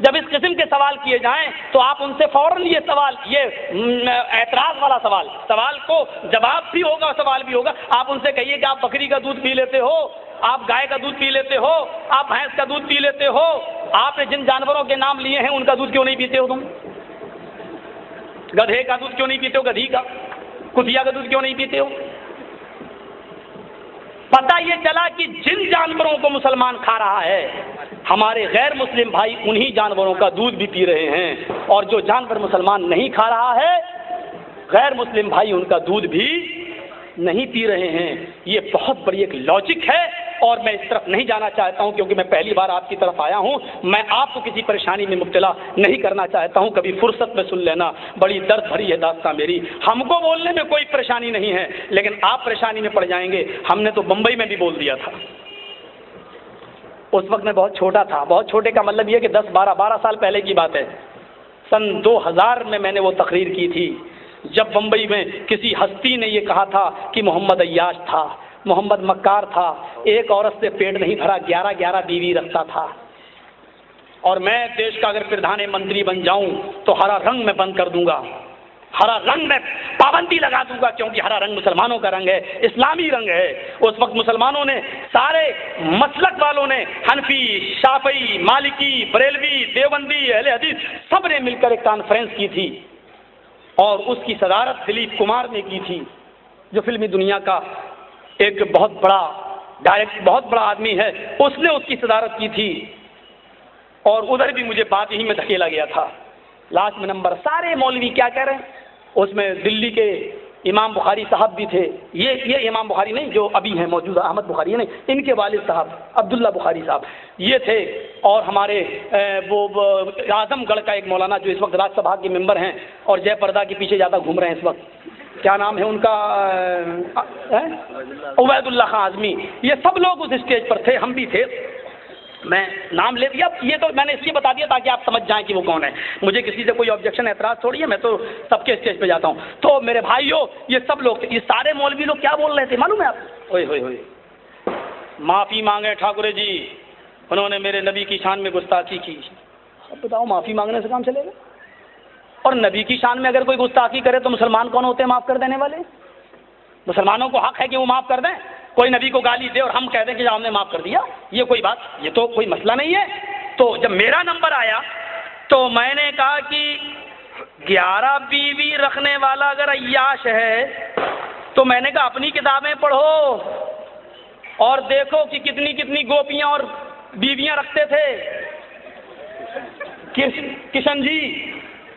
جب اس قسم کے سوال کیے جائیں تو آپ ان سے فوراً یہ سوال, یہ اعتراض والا سوال کو جواب بھی ہوگا, سوال بھی ہوگا. آپ ان سے کہیے کہ آپ بکری کا دودھ پی لیتے ہو, آپ گائے کا دودھ پی لیتے ہو, آپ بھینس کا دودھ پی لیتے ہو, آپ نے جن جانوروں کے نام لیے ہیں ان کا دودھ کیوں نہیں پیتے ہو تم؟ گدھے کا دودھ کیوں نہیں پیتے ہو, گدھی کا, کتیا کا دودھ کیوں نہیں پیتے ہو؟ پتہ یہ چلا کہ جن جانوروں کو مسلمان کھا رہا ہے, ہمارے غیر مسلم بھائی انہی جانوروں کا دودھ بھی پی رہے ہیں, اور جو جانور مسلمان نہیں کھا رہا ہے غیر مسلم بھائی ان کا دودھ بھی نہیں پی رہے ہیں. یہ بہت بڑی ایک لاجک ہے, اور میں اس طرف نہیں جانا چاہتا ہوں کیونکہ میں پہلی بار آپ کی طرف آیا ہوں. میں آپ کو کسی پریشانی میں مبتلا نہیں کرنا چاہتا ہوں, کبھی فرصت میں سن لینا. بڑی درد بھری ہے داستان میری, ہم کو بولنے میں کوئی پریشانی نہیں ہے, لیکن آپ پریشانی میں پڑ جائیں گے. ہم نے تو بمبئی میں بھی بول دیا تھا, اس وقت میں بہت چھوٹا تھا. بہت چھوٹے کا مطلب یہ کہ 10-12 سال پہلے کی بات ہے. سن 2000 میں نے وہ تقریر کی تھی, جب بمبئی میں کسی ہستی نے یہ کہا تھا کہ محمد عیاش تھا, محمد مکار تھا, ایک عورت سے پیٹ نہیں بھرا, 11 بیوی رکھتا تھا, اور میں دیش کا اگر پردھان منتری بن جاؤں تو ہرا رنگ میں بند کر دوں گا, ہرا رنگ میں پابندی لگا دوں گا, کیونکہ ہرا رنگ مسلمانوں کا رنگ ہے, اسلامی رنگ ہے. اس وقت مسلمانوں نے, سارے مسلک والوں نے, حنفی, شافعی, مالکی, بریلوی, دیوبندی, اہل حدیث, سب نے مل کر ایک کانفرنس کی تھی, اور اس کی صدارت دلیپ کمار نے کی تھی, جو فلمی دنیا کا ایک بہت بڑا آدمی ہے. اس نے اس کی صدارت کی تھی, اور ادھر بھی مجھے بات ہی میں دھکیلا گیا تھا. لاسٹ میں نمبر سارے مولوی کیا کہہ رہے ہیں, اس میں دلی کے امام بخاری صاحب بھی تھے. یہ امام بخاری نہیں جو ابھی ہیں موجودہ, احمد بخاری ہے نہیں, ان کے والد صاحب عبداللہ بخاری صاحب یہ تھے, اور ہمارے وہ اعظم گڑھ کا ایک مولانا جو اس وقت راج سبھا کے ممبر ہیں اور جے پردہ کے پیچھے زیادہ گھوم رہے ہیں اس وقت, کیا نام ہے ان کا, عبید اللہ خان اعظمی. یہ سب لوگ اس اسٹیج پر تھے, ہم بھی تھے. میں نام لے دیا, یہ تو میں نے اس لیے بتا دیا تاکہ آپ سمجھ جائیں کہ وہ کون ہے. مجھے کسی سے کوئی آبجیکشن اعتراض تھوڑی ہے, میں تو سب کے اسٹیج پہ جاتا ہوں. تو میرے بھائیوں, یہ سب لوگ تھے, یہ سارے مولوی لوگ کیا بول رہے تھے معلوم ہے آپ؟ ہوئے ہوئے ہوئے معافی مانگے ٹھاکرے جی, انہوں نے میرے نبی کی شان میں گستاخی کی. اب بتاؤ معافی مانگنے سے کام چلے گا؟ اور نبی کی شان میں اگر کوئی گستاخی کرے تو مسلمان کون ہوتے ہیں معاف کر دینے والے؟ مسلمانوں کو حق ہے کہ وہ معاف کر دیں. کوئی نبی کو گالی دے اور ہم کہہ دیں کہ ہم نے معاف کر دیا, یہ کوئی بات, یہ تو کوئی مسئلہ نہیں ہے. تو جب میرا نمبر آیا تو میں نے کہا کہ 11 بیوی رکھنے والا اگر عیاش ہے تو میں نے کہا اپنی کتابیں پڑھو اور دیکھو کہ کتنی کتنی گوپیاں اور بیویاں رکھتے تھے. کشن جی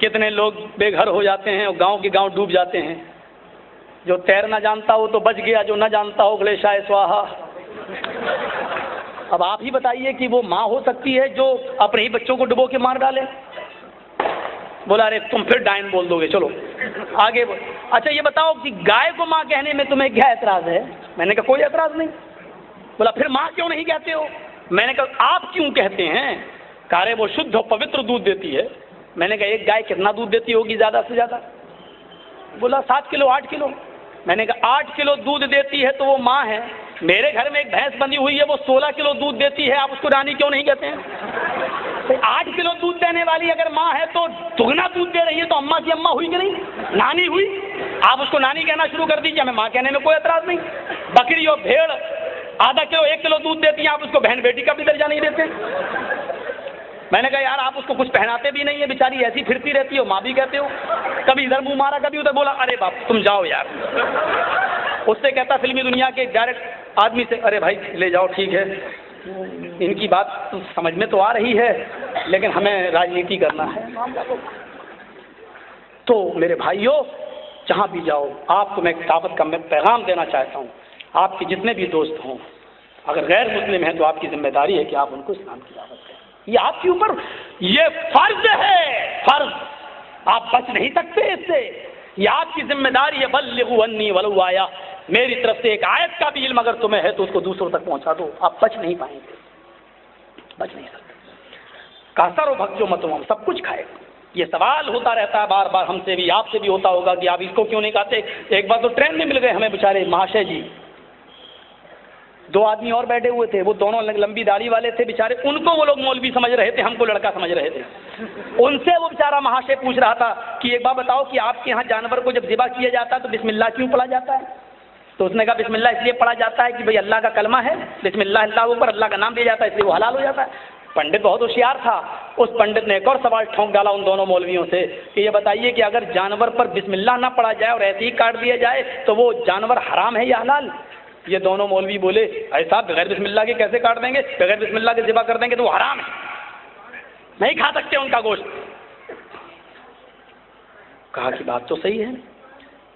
کتنے لوگ بے گھر ہو جاتے ہیں اور گاؤں کے گاؤں ڈوب جاتے ہیں. جو تیرنا جانتا ہو تو بچ گیا, جو نہ جانتا ہو گلیشائے سواہا. اب آپ ہی بتائیے کہ وہ ماں ہو سکتی ہے جو اپنے ہی بچوں کو ڈبو کے مار ڈالے؟ بولا ارے تم پھر ڈائن بول دو گے, چلو آگے. اچھا یہ بتاؤ کہ گائے کو ماں کہنے میں تمہیں کیا اعتراض ہے؟ میں نے کہا کوئی اعتراض نہیں. بولا پھر ماں کیوں نہیں کہتے ہو؟ میں نے کہا آپ کیوں کہتے ہیں؟ کہہ رہے وہ شدھ اور پوتر دودھ دیتی ہے. میں نے کہا ایک گائے کتنا دودھ دیتی ہوگی زیادہ سے زیادہ؟ بولا 7 کلو 8 کلو. میں نے کہا 8 کلو دودھ دیتی ہے تو وہ ماں ہے. میرے گھر میں ایک بھینس بندھی ہوئی ہے, وہ 16 کلو دودھ دیتی ہے, آپ اس کو رانی کیوں نہیں کہتے ہیں؟ 8 کلو دودھ دینے والی اگر ماں ہے تو دگنا دودھ دے رہی ہے, تو اماں کی اماں ہوئی کہ نہیں, نانی ہوئی. آپ اس کو نانی کہنا شروع کر دیجیے, ہمیں ماں کہنے میں کوئی اعتراض نہیں. بکری اور بھیڑ آدھا کلو 1 کلو دودھ دیتی ہیں, آپ اس کو بہن بیٹی کا بھی درجہ نہیں دیتے. میں نے کہا یار آپ اس کو کچھ پہناتے بھی نہیں ہے, بیچاری ایسی پھرتی رہتی ہے, ماں بھی کہتے ہو. کبھی ادھر منہ مارا, کبھی ادھر. بولا ارے باپ تم جاؤ یار. اس سے کہتا فلمی دنیا کے ڈائریکٹ آدمی سے, ارے بھائی لے جاؤ ٹھیک ہے, ان کی بات سمجھ میں تو آ رہی ہے لیکن ہمیں راجنیتی کرنا ہے. تو میرے بھائیوں جہاں بھی جاؤ, آپ کو میں ایک دعوت کا میں پیغام دینا چاہتا ہوں. آپ کے جتنے بھی دوست ہوں اگر غیر مسلم ہیں تو آپ کی ذمہ داری ہے کہ آپ ان کو اسلام کی دعوت دیں. یہ آپ کے اوپر یہ فرض ہے, فرض. آپ بچ نہیں سکتے اس سے, یہ آپ کی ذمہ داری ہے. بلغوا انی ولو آیا, میری طرف سے ایک آیت کا بھی علم اگر تمہیں ہے تو اس کو دوسروں تک پہنچا دو. آپ بچ نہیں پائیں گے, بچ نہیں سکتے. کاسر و بھک جو متو ہم سب کچھ کھائے. یہ سوال ہوتا رہتا ہے بار بار, ہم سے بھی آپ سے بھی ہوتا ہوگا کہ آپ اس کو کیوں نہیں کھاتے. ایک بار تو ٹرین میں مل گئے ہمیں بیچارے مہاشے جی, 2 آدمی اور بیٹھے ہوئے تھے, وہ دونوں لمبی داڑھی والے تھے بیچارے. ان کو وہ لوگ مولوی سمجھ رہے تھے, ہم کو لڑکا سمجھ رہے تھے. ان سے وہ بیچارہ مہاشے پوچھ رہا تھا کہ ایک بات بتاؤ کہ آپ کے یہاں جانور کو جب ذبح کیا جاتا ہے تو بسم اللہ کیوں پڑھا جاتا ہے؟ تو اس نے کہا بسم اللہ اس لیے پڑھا جاتا ہے کہ بھئی اللہ کا کلمہ ہے, بسم اللہ اللہ اوپر, اللہ کا نام لیا جاتا ہے, اس لیے وہ حلال ہو جاتا ہے. پنڈت بہت ہوشیار تھا. اس پنڈت نے ایک اور سوال ٹھونک ڈالا ان دونوں مولویوں سے کہ یہ بتائیے کہ اگر جانور پر بسم اللہ نہ پڑھا جائے اور ایسے ہی کاٹ دیا جائے تو وہ جانور حرام ہے یا حلال؟ یہ دونوں مولوی بولے ایسا بغیر بسم اللہ کے کیسے کاٹ دیں گے, بغیر بسم اللہ کے ذبح کر دیں گے تو وہ حرام ہے, نہیں کھا سکتے ان کا گوشت. کہا کہ بات تو صحیح ہے.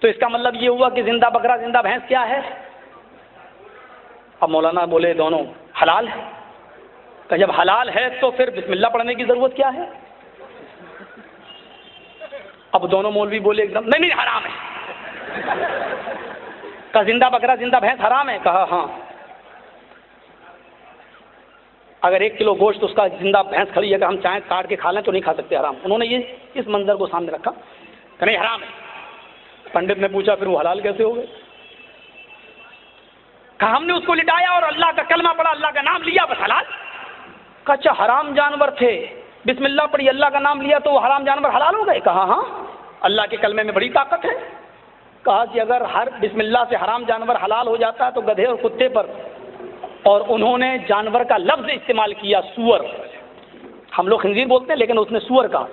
تو اس کا مطلب یہ ہوا کہ زندہ بکرا زندہ بھینس کیا ہے؟ اب مولانا بولے دونوں حلال ہے. کہ جب حلال ہے تو پھر بسم اللہ پڑھنے کی ضرورت کیا ہے؟ اب دونوں مولوی بولے ایک دم نہیں حرام ہے. کہ زندہ بکرا زندہ بھینس حرام ہے؟ کہا ہاں. اگر 1 کلو گوشت اس کا زندہ بھینس کھڑی ہے کہ ہم چاہیں کاٹ کے کھا لیں تو نہیں کھا سکتے, حرام. انہوں نے یہ اس منظر کو سامنے رکھا کہ نہیں حرام ہے. پنڈت نے پوچھا پھر وہ حلال کیسے ہو گئے؟ کہا ہم نے اس کو لٹایا اور اللہ کا کلمہ پڑھا, اللہ کا نام لیا, بس حلال. کہا اچھا حرام جانور تھے, بسم اللہ پڑھی, اللہ کا نام لیا تو وہ حرام جانور حلال ہو گئے؟ کہا ہاں, اللہ کے کلمے میں بڑی طاقت ہے. کہا کہ اگر ہر بسم اللہ سے حرام جانور حلال ہو جاتا ہے تو گدھے اور کتے پر, اور انہوں نے جانور کا لفظ استعمال کیا سور, ہم لوگ خنزیر بولتے ہیں لیکن اس نے سور کہا,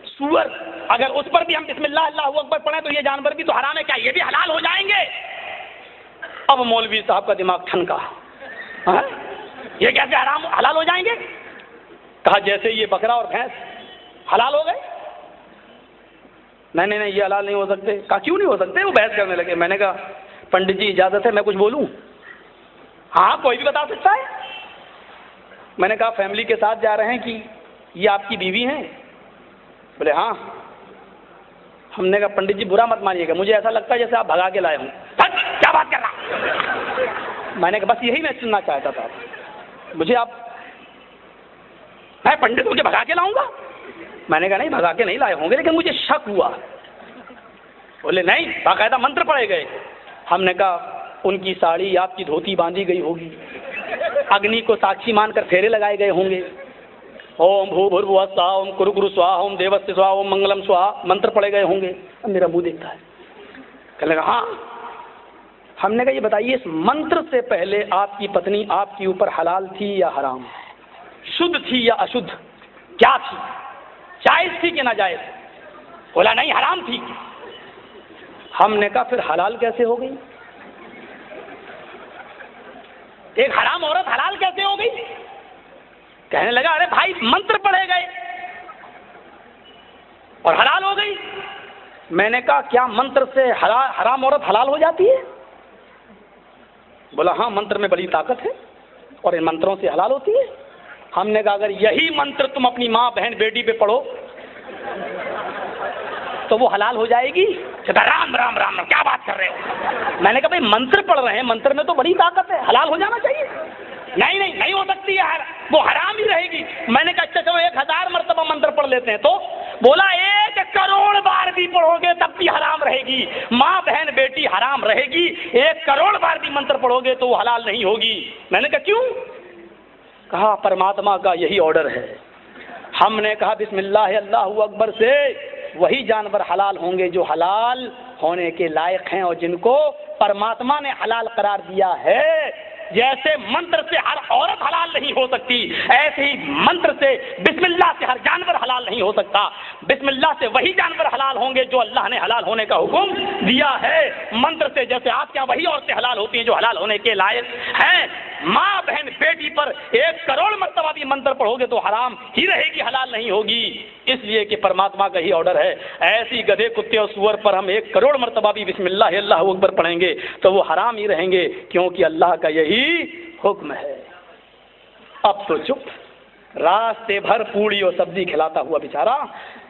سور, اگر اس پر بھی ہم بسم اللہ اللہ اکبر پڑھیں تو یہ جانور بھی تو حرام ہے, کیا یہ بھی حلال ہو جائیں گے؟ اب مولوی صاحب کا دماغ ٹھنکا, یہ کیسے حرام حلال ہو جائیں گے؟ کہا جیسے یہ بکرا اور بھینس حلال ہو گئے. نہیں یہ حلال نہیں ہو سکتے. کہا کیوں نہیں ہو سکتے؟ وہ بحث کرنے لگے. میں نے کہا پنڈت جی اجازت ہے میں کچھ بولوں؟ ہاں کوئی بھی بتا سکتا ہے. میں نے کہا فیملی کے ساتھ جا رہے ہیں کہ یہ آپ کی بیوی ہیں؟ بولے ہاں. ہم نے کہا پنڈت جی برا مت مانیے گا, مجھے ایسا لگتا ہے جیسے آپ بھگا کے لائے ہوں. کیا بات کر رہا؟ میں نے کہا بس یہی میں سننا چاہتا تھا, مجھے آپ, میں پنڈت ہو کے بھگا کے لاؤں گا؟ میں نے کہا نہیں بھگا کے نہیں لائے ہوں گے, لیکن مجھے شک ہوا. بولے نہیں باقاعدہ منتر پڑھے گئے. ہم نے کہا ان کی ساڑی آپ کی دھوتی باندھی گئی ہوگی, اگنی کو ساکشی مان کر پھیرے لگائے گئے ہوں گے, اوم بھو بھربھوا سواہا, اوم کرو کرو سواہا, اوم دیوس سواہا, اوم منگلم سواہا, منتر پڑھے گئے ہوں گے. اب میرا منہ دیکھتا ہے, کہنے لگا ہاں. ہم نے کہا یہ بتائیے اس منتر سے پہلے آپ کی پتنی آپ کے اوپر حلال تھی یا حرام, شدھ تھی یا اشدھ, کیا تھی, جائز تھی کہ ناجائز؟ بولا نہیں حرام تھی. ہم نے کہا پھر حلال کیسے ہو گئی؟ ایک حرام عورت حلال کیسے ہو گئی؟ کہنے لگا ارے بھائی منتر پڑھے گئے. اور حلال ہو گئی۔ میں نے کہا کیا منتر سے حرام عورت حلال ہو جاتی ہے؟ بولا ہاں، منتر میں بڑی طاقت ہے اور ان منتروں سے حلال ہوتی ہے۔ ہم نے کہا اگر یہی منتر تم اپنی ماں بہن بیٹی پہ پڑھو تو وہ حلال ہو جائے گی؟ رام رام رام کیا بات کر رہے ہو؟ میں نے کہا بھائی منتر پڑھ رہے ہیں، منتر میں تو بڑی طاقت ہے، حلال ہو جانا چاہیے۔ نہیں ہو سکتی ہے، وہ حرام ہی رہے گی۔ میں نے کہا اچھا چلو 1000 مرتبہ منتر پڑھ لیتے ہیں، تو بولا 1 کروڑ بار بھی پڑھو گے تب بھی حرام رہے گی، ماں بہن بیٹی حرام رہے گی، 1 کروڑ بار بھی منتر پڑھو گے تو وہ حلال نہیں ہوگی۔ میں نے کہا کیوں؟ کہا پرماتما کا یہی آرڈر ہے۔ ہم نے کہا بسم اللہ اللہ اکبر سے وہی جانور حلال ہوں گے جو حلال ہونے کے لائق ہیں اور جن کو پرماتما نے حلال قرار دیا ہے۔ جیسے منتر سے ہر عورت حلال نہیں ہو سکتی، ایسے ہی منتر سے بسم اللہ سے ہر جانور حلال نہیں ہو سکتا۔ بسم اللہ سے وہی جانور حلال ہوں گے جو اللہ نے حلال ہونے کا حکم دیا ہے۔ منتر سے جیسے آپ کے یہاں وہی عورتیں حلال ہوتی ہیں جو حلال ہونے کے لائق ہیں، ماں بہن بیٹی پر 1 کروڑ مرتبہ بھی منتر پڑھو گے تو حرام ہی رہے گی، حلال نہیں ہوگی، اس لیے کہ پرماتما کا ہی آرڈر ہے۔ ایسی گدھے کتے اور سور پر ہم 1 کروڑ مرتبہ بھی بسم اللہ اللہ اکبر پڑھیں گے تو وہ حرام ہی رہیں گے، کیونکہ اللہ کا یہی حکم ہے۔ اب تو چپ، راستے بھر پوڑی اور سبزی کھلاتا ہوا بیچارہ،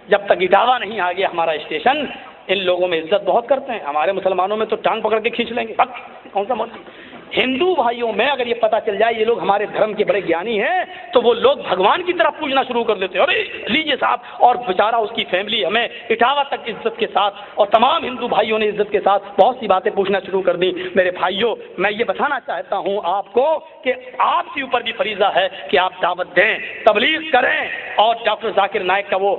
جب تک اٹاوا نہیں آ گیا ہمارا اسٹیشن۔ ان لوگوں میں عزت بہت کرتے ہیں، ہمارے مسلمانوں میں تو ٹانگ پکڑ کے کھینچ لیں گے، کون سا مولوی۔ ہندو بھائیوں میں اگر یہ پتہ چل جائے یہ لوگ ہمارے دھرم کے بڑے گیانی ہیں تو وہ لوگ بھگوان کی طرف پوجنا شروع کر دیتے ہیں، ارے لیجیے صاحب، اور بیچارہ اس کی فیملی ہمیں اٹاوا تک عزت کے ساتھ، اور تمام ہندو بھائیوں نے عزت کے ساتھ بہت سی باتیں پوچھنا شروع کر دی۔ میرے بھائیوں، میں یہ بتانا چاہتا ہوں آپ کو کہ آپ کے اوپر بھی فریضہ ہے کہ آپ دعوت دیں، تبلیغ کریں، اور ڈاکٹر ذاکر نائک کا وہ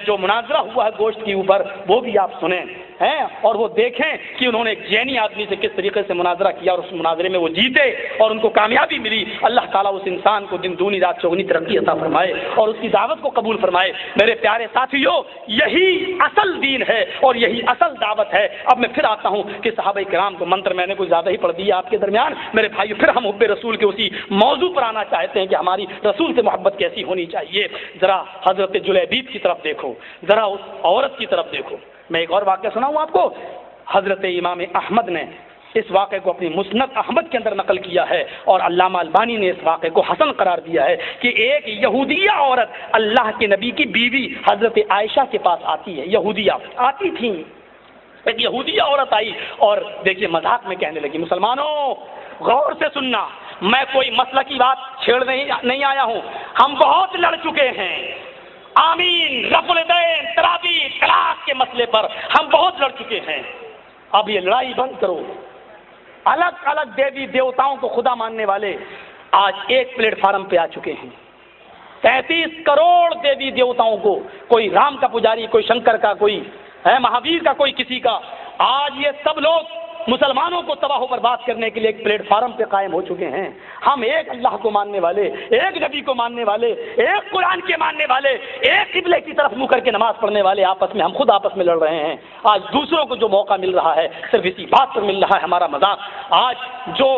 جو مناظرہ ہوا ہے گوشت کے اوپر وہ بھی آپ سنیں ہیں، اور وہ دیکھیں کہ انہوں نے ایک جینی آدمی سے کس طریقے سے مناظرہ کیا اور اس مناظرے میں وہ جیتے اور ان کو کامیابی ملی۔ اللہ تعالیٰ اس انسان کو دن دونی رات چوگنی ترقی عطا فرمائے اور اس کی دعوت کو قبول فرمائے۔ میرے پیارے ساتھیوں، یہی اصل دین ہے اور یہی اصل دعوت ہے۔ اب میں پھر آتا ہوں کہ صحابہ کرام کو منتر میں نے کچھ زیادہ ہی پڑھ دیا آپ کے درمیان۔ میرے بھائیو، پھر ہم حب رسول کے اسی موضوع پر آنا چاہتے ہیں کہ ہماری رسول سے محبت کیسی ہونی چاہیے۔ ذرا حضرت جلیبیب کی طرف دیکھو، ذرا اس عورت کی طرف دیکھو۔ میں ایک اور واقعہ سناؤں آپ کو۔ حضرت امام احمد نے اس واقعے کو اپنی مسند احمد کے اندر نقل کیا ہے اور علامہ البانی نے اس واقعے کو حسن قرار دیا ہے کہ ایک یہودیہ عورت اللہ کے نبی کی بیوی حضرت عائشہ کے پاس آتی ہے۔ یہودیہ آتی تھیں، ایک یہودیہ عورت آئی اور دیکھیے مذاق میں کہنے لگی، مسلمانوں غور سے سننا، میں کوئی مسئلہ کی بات چھیڑنے نہیں آیا ہوں، ہم بہت لڑ چکے ہیں، آمین، رفع الیدین، تراویح، طلاق کے مسئلے پر ہم بہت لڑ چکے ہیں، اب یہ لڑائی بند کرو۔ الگ الگ دیوی دیوتاؤں کو خدا ماننے والے آج ایک پلیٹ فارم پہ آ چکے ہیں۔ 33 کروڑ دیوی دیوتاؤں کو، کوئی رام کا پجاری، کوئی شنکر کا، کوئی ہے مہاویر کا، کوئی کسی کا، آج یہ سب لوگ مسلمانوں کو تباہ و برباد کرنے کے لیے ایک پلیٹ فارم پہ قائم ہو چکے ہیں۔ ہم ایک اللہ کو ماننے والے، ایک نبی کو ماننے والے، ایک قرآن کے ماننے والے، ایک قبلے کی طرف منہ کر کے نماز پڑھنے والے آپس میں، ہم خود آپس میں لڑ رہے ہیں۔ آج دوسروں کو جو موقع مل رہا ہے صرف اسی بات پر مل رہا ہے ہمارا مذاق۔ آج جو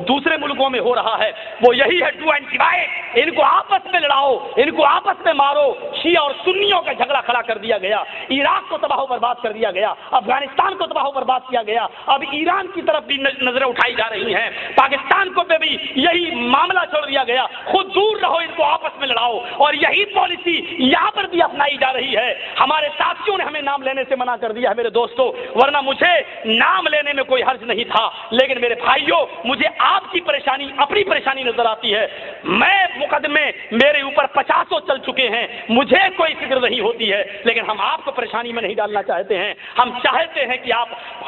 دوسرے ملکوں میں ہو رہا ہے وہ یہی ہے، ڈو اینڈ ڈیوائڈ، ان کو آپس میں لڑاؤ، ان کو آپس میں مارو۔ شیعہ اور سنیوں کا جھگڑا کھڑا کر دیا گیا، عراق کو تباہ و برباد کر دیا گیا، افغانستان کو تباہ و برباد کیا گیا، اب ایران کی طرف بھی نظریں اٹھائی جا رہی ہیں، پاکستان کو پہ بھی یہی معاملہ چھوڑ دیا گیا، خود دور رہو، ان کو آپس میں لڑاؤ، اور یہی پالیسی یہاں پر بھی اپنائی جا رہی ہے۔ ہمارے ساتھیوں نے ہمیں نام لینے سے منع کر دیا ہے میرے دوستوں، ورنہ مجھے نام لینے میں کوئی حرج نہیں تھا، لیکن میرے بھائیوں مجھے آپ کی پریشانی اپنی پریشانی نظر آتی ہے۔ میں مقدمے میرے اوپر 50 چل چکے ہیں، مجھے کوئی فکر نہیں ہوتی ہے، لیکن ہم آپ کو پریشانی میں نہیں ڈالنا چاہتے ہیں۔ ہم چاہتے ہیں کہ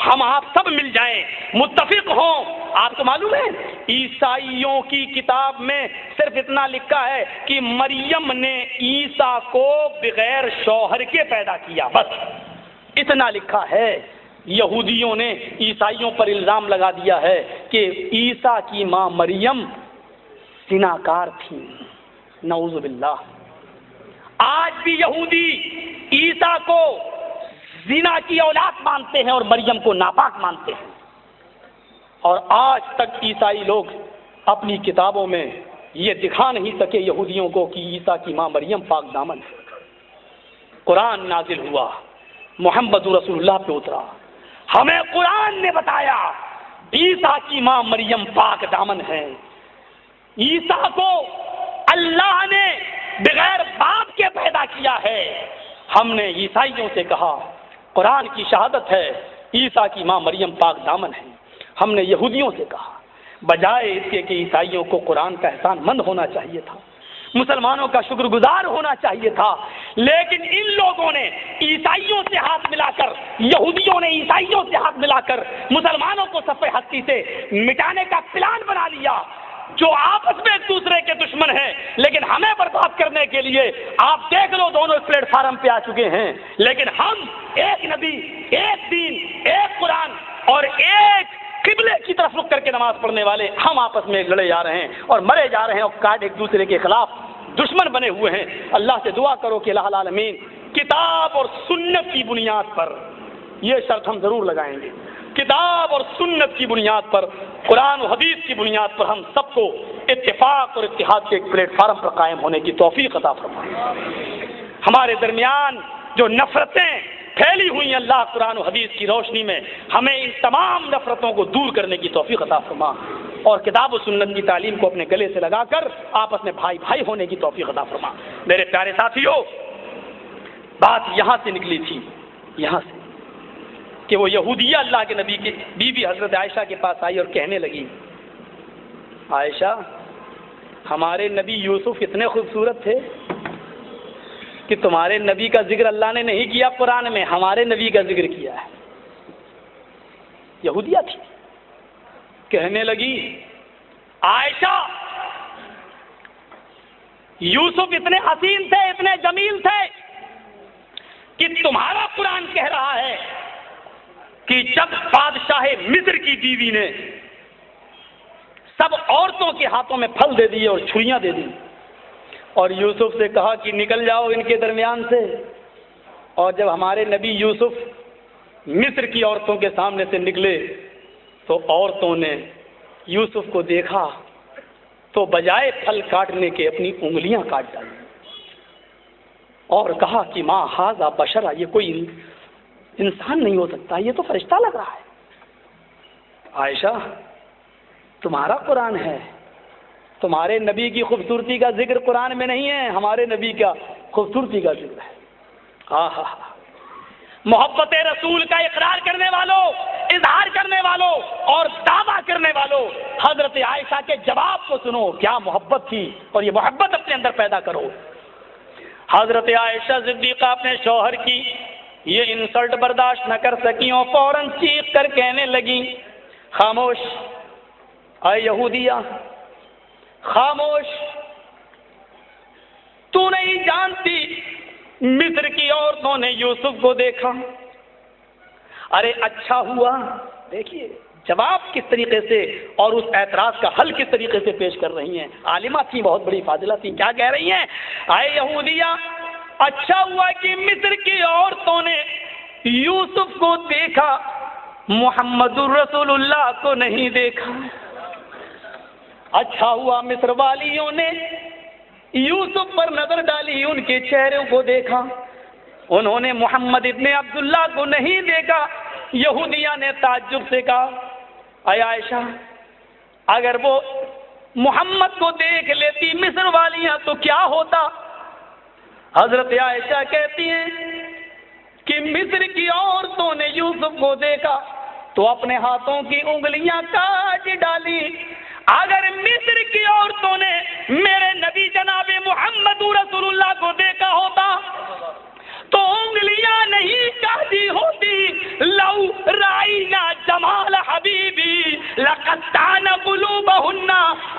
ہم آپ سب مل جائیں، متفق ہوں۔ آپ کو معلوم ہے عیسائیوں کی کتاب میں صرف اتنا لکھا ہے کہ مریم نے عیسیٰ کو بغیر شوہر کے پیدا کیا، بس اتنا لکھا ہے۔ یہودیوں نے عیسائیوں پر الزام لگا دیا ہے کہ عیسیٰ کی ماں مریم زناکار تھی، نعوذ باللہ۔ آج بھی یہودی عیسیٰ کو زنا کی اولاد مانتے ہیں اور مریم کو ناپاک مانتے ہیں، اور آج تک عیسائی لوگ اپنی کتابوں میں یہ دکھا نہیں سکے یہودیوں کو کہ عیسیٰ کی ماں مریم پاک دامن ہے۔ قرآن نازل ہوا، محمد رسول اللہ پہ اترا، ہمیں قرآن نے بتایا عیسیٰ کی ماں مریم پاک دامن ہے، عیسیٰ کو اللہ نے بغیر باپ کے پیدا کیا ہے۔ ہم نے عیسائیوں سے کہا قرآن کی شہادت ہے عیسیٰ کی ماں مریم پاک دامن ہے۔ ہم نے یہودیوں سے کہا بجائے اس کے کہ عیسائیوں کو قرآن کا احسان مند ہونا چاہیے تھا، مسلمانوں کا شکر گزار ہونا چاہیے تھا، لیکن ان لوگوں نے عیسائیوں سے ہاتھ ملا کر، یہودیوں نے عیسائیوں سے ہاتھ ملا کر مسلمانوں کو صف ہستی سے مٹانے کا پلان بنا لیا، جو آپس میں ایک دوسرے کے دشمن ہیں لیکن ہمیں برباد کرنے کے لیے آپ دیکھ لو دونوں پلیٹ فارم پہ آ چکے ہیں، لیکن ہم ایک نبی، ایک دین، ایک قرآن اور ایک قبلے کی طرف رخ کر کے نماز پڑھنے والے ہم آپس میں لڑے جا رہے ہیں اور مرے جا رہے ہیں اور کاٹ ایک دوسرے کے خلاف دشمن بنے ہوئے ہیں۔ اللہ سے دعا کرو کہ الہ العالمین کتاب اور سنت کی بنیاد پر، یہ شرط ہم ضرور لگائیں گے، کتاب اور سنت کی بنیاد پر، قرآن و حدیث کی بنیاد پر ہم سب کو اتفاق اور اتحاد کے ایک پلیٹ فارم پر قائم ہونے کی توفیق عطا فرمائے۔ ہمارے درمیان جو نفرتیں پھیلی ہوئی ہیں اللہ قرآن و حدیث کی روشنی میں ہمیں ان تمام نفرتوں کو دور کرنے کی توفیق عطا فرما اور کتاب و سنت کی تعلیم کو اپنے گلے سے لگا کر آپس میں بھائی بھائی ہونے کی توفیق عطا فرما۔ میرے پیارے ساتھیو، بات یہاں سے نکلی تھی، یہاں سے کہ وہ یہودیہ اللہ کے نبی کی بیوی حضرت عائشہ کے پاس آئی اور کہنے لگی عائشہ ہمارے نبی یوسف اتنے خوبصورت تھے کہ تمہارے نبی کا ذکر اللہ نے نہیں کیا قرآن میں، ہمارے نبی کا ذکر کیا ہے۔ یہودیہ تھی، کہنے لگی عائشہ یوسف اتنے حسین تھے، اتنے جمیل تھے کہ تمہارا قرآن کہہ رہا ہے کہ جب بادشاہ مصر کی بیوی نے سب عورتوں کے ہاتھوں میں پھل دے دیے اور چھریاں دے دی اور یوسف سے کہا کہ نکل جاؤ ان کے درمیان سے، اور جب ہمارے نبی یوسف مصر کی عورتوں کے سامنے سے نکلے تو عورتوں نے یوسف کو دیکھا تو بجائے پھل کاٹنے کے اپنی انگلیاں کاٹ ڈالی اور کہا کہ ماں ھذا بشرا، یہ کوئی انسان نہیں ہو سکتا، یہ تو فرشتہ لگ رہا ہے۔ عائشہ تمہارا قرآن ہے، تمہارے نبی کی خوبصورتی کا ذکر قرآن میں نہیں ہے، ہمارے نبی کا خوبصورتی کا ذکر ہے۔ محبت رسول کا اقرار کرنے والوں، اظہار کرنے والوں اور دعویٰ کرنے والوں، حضرت عائشہ کے جواب کو سنو، کیا محبت تھی، اور یہ محبت اپنے اندر پیدا کرو۔ حضرت عائشہ صدیقہ اپنے شوہر کی یہ انسلٹ برداشت نہ کر سکی اور فوراً چیخ کر کہنے لگی خاموش اے یہودیہ، خاموش، تو نہیں جانتی مصر کی عورتوں نے یوسف کو دیکھا، ارے اچھا ہوا۔ دیکھیے جواب کس طریقے سے اور اس اعتراض کا حل کس طریقے سے پیش کر رہی ہیں، عالمہ تھی، بہت بڑی فاضلہ تھی، کیا کہہ رہی ہیں، اے یہودیہ اچھا ہوا کہ مصر کی عورتوں نے یوسف کو دیکھا، محمد الرسول اللہ کو نہیں دیکھا۔ اچھا ہوا مصر والیوں نے یوسف پر نظر ڈالی، ان کے چہروں کو دیکھا، انہوں نے محمد ابن عبداللہ کو نہیں دیکھا۔ یہودیہ نے تعجب سے کہا اے عائشہ اگر وہ محمد کو دیکھ لیتی مصر والیاں تو کیا ہوتا؟ حضرت عائشہ کہتی ہیں کہ مصر کی عورتوں نے یوسف کو دیکھا تو اپنے ہاتھوں کی انگلیاں کاٹ ڈالی۔ اگر مصر کی عورتوں نے میرے نبی جناب محمد رسول اللہ کو دیکھا ہوتا تو انگلیاں نہیں کاٹی ہوتی۔ لو رائنا جمال حبیبی لقطعن قلوبہن،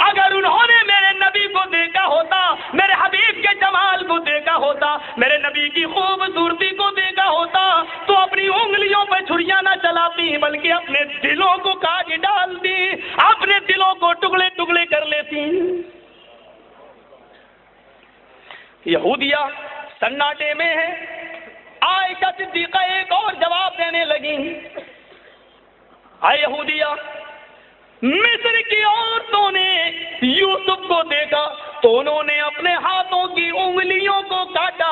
اگر انہوں نے میرے نبی کو دیکھا ہوتا، میرے حبیب کے جمال کو دیکھا ہوتا، میرے نبی کی خوبصورتی کو دیکھا ہوتا تو اپنی انگلیوں پہ چھریاں نہ چلاتی بلکہ اپنے دلوں کو کاٹ ڈالتی، اپنے دلوں کو ٹکڑے ٹکڑے کر لیتی۔ یہودیہ سناٹے میں ہے۔ عائشہ صدیقہ ایک اور جواب دینے لگی اے یہودیہ مصر کی عورتوں نے یوسف کو دیکھا تو انہوں نے اپنے ہاتھوں کی انگلیوں کو کاٹا۔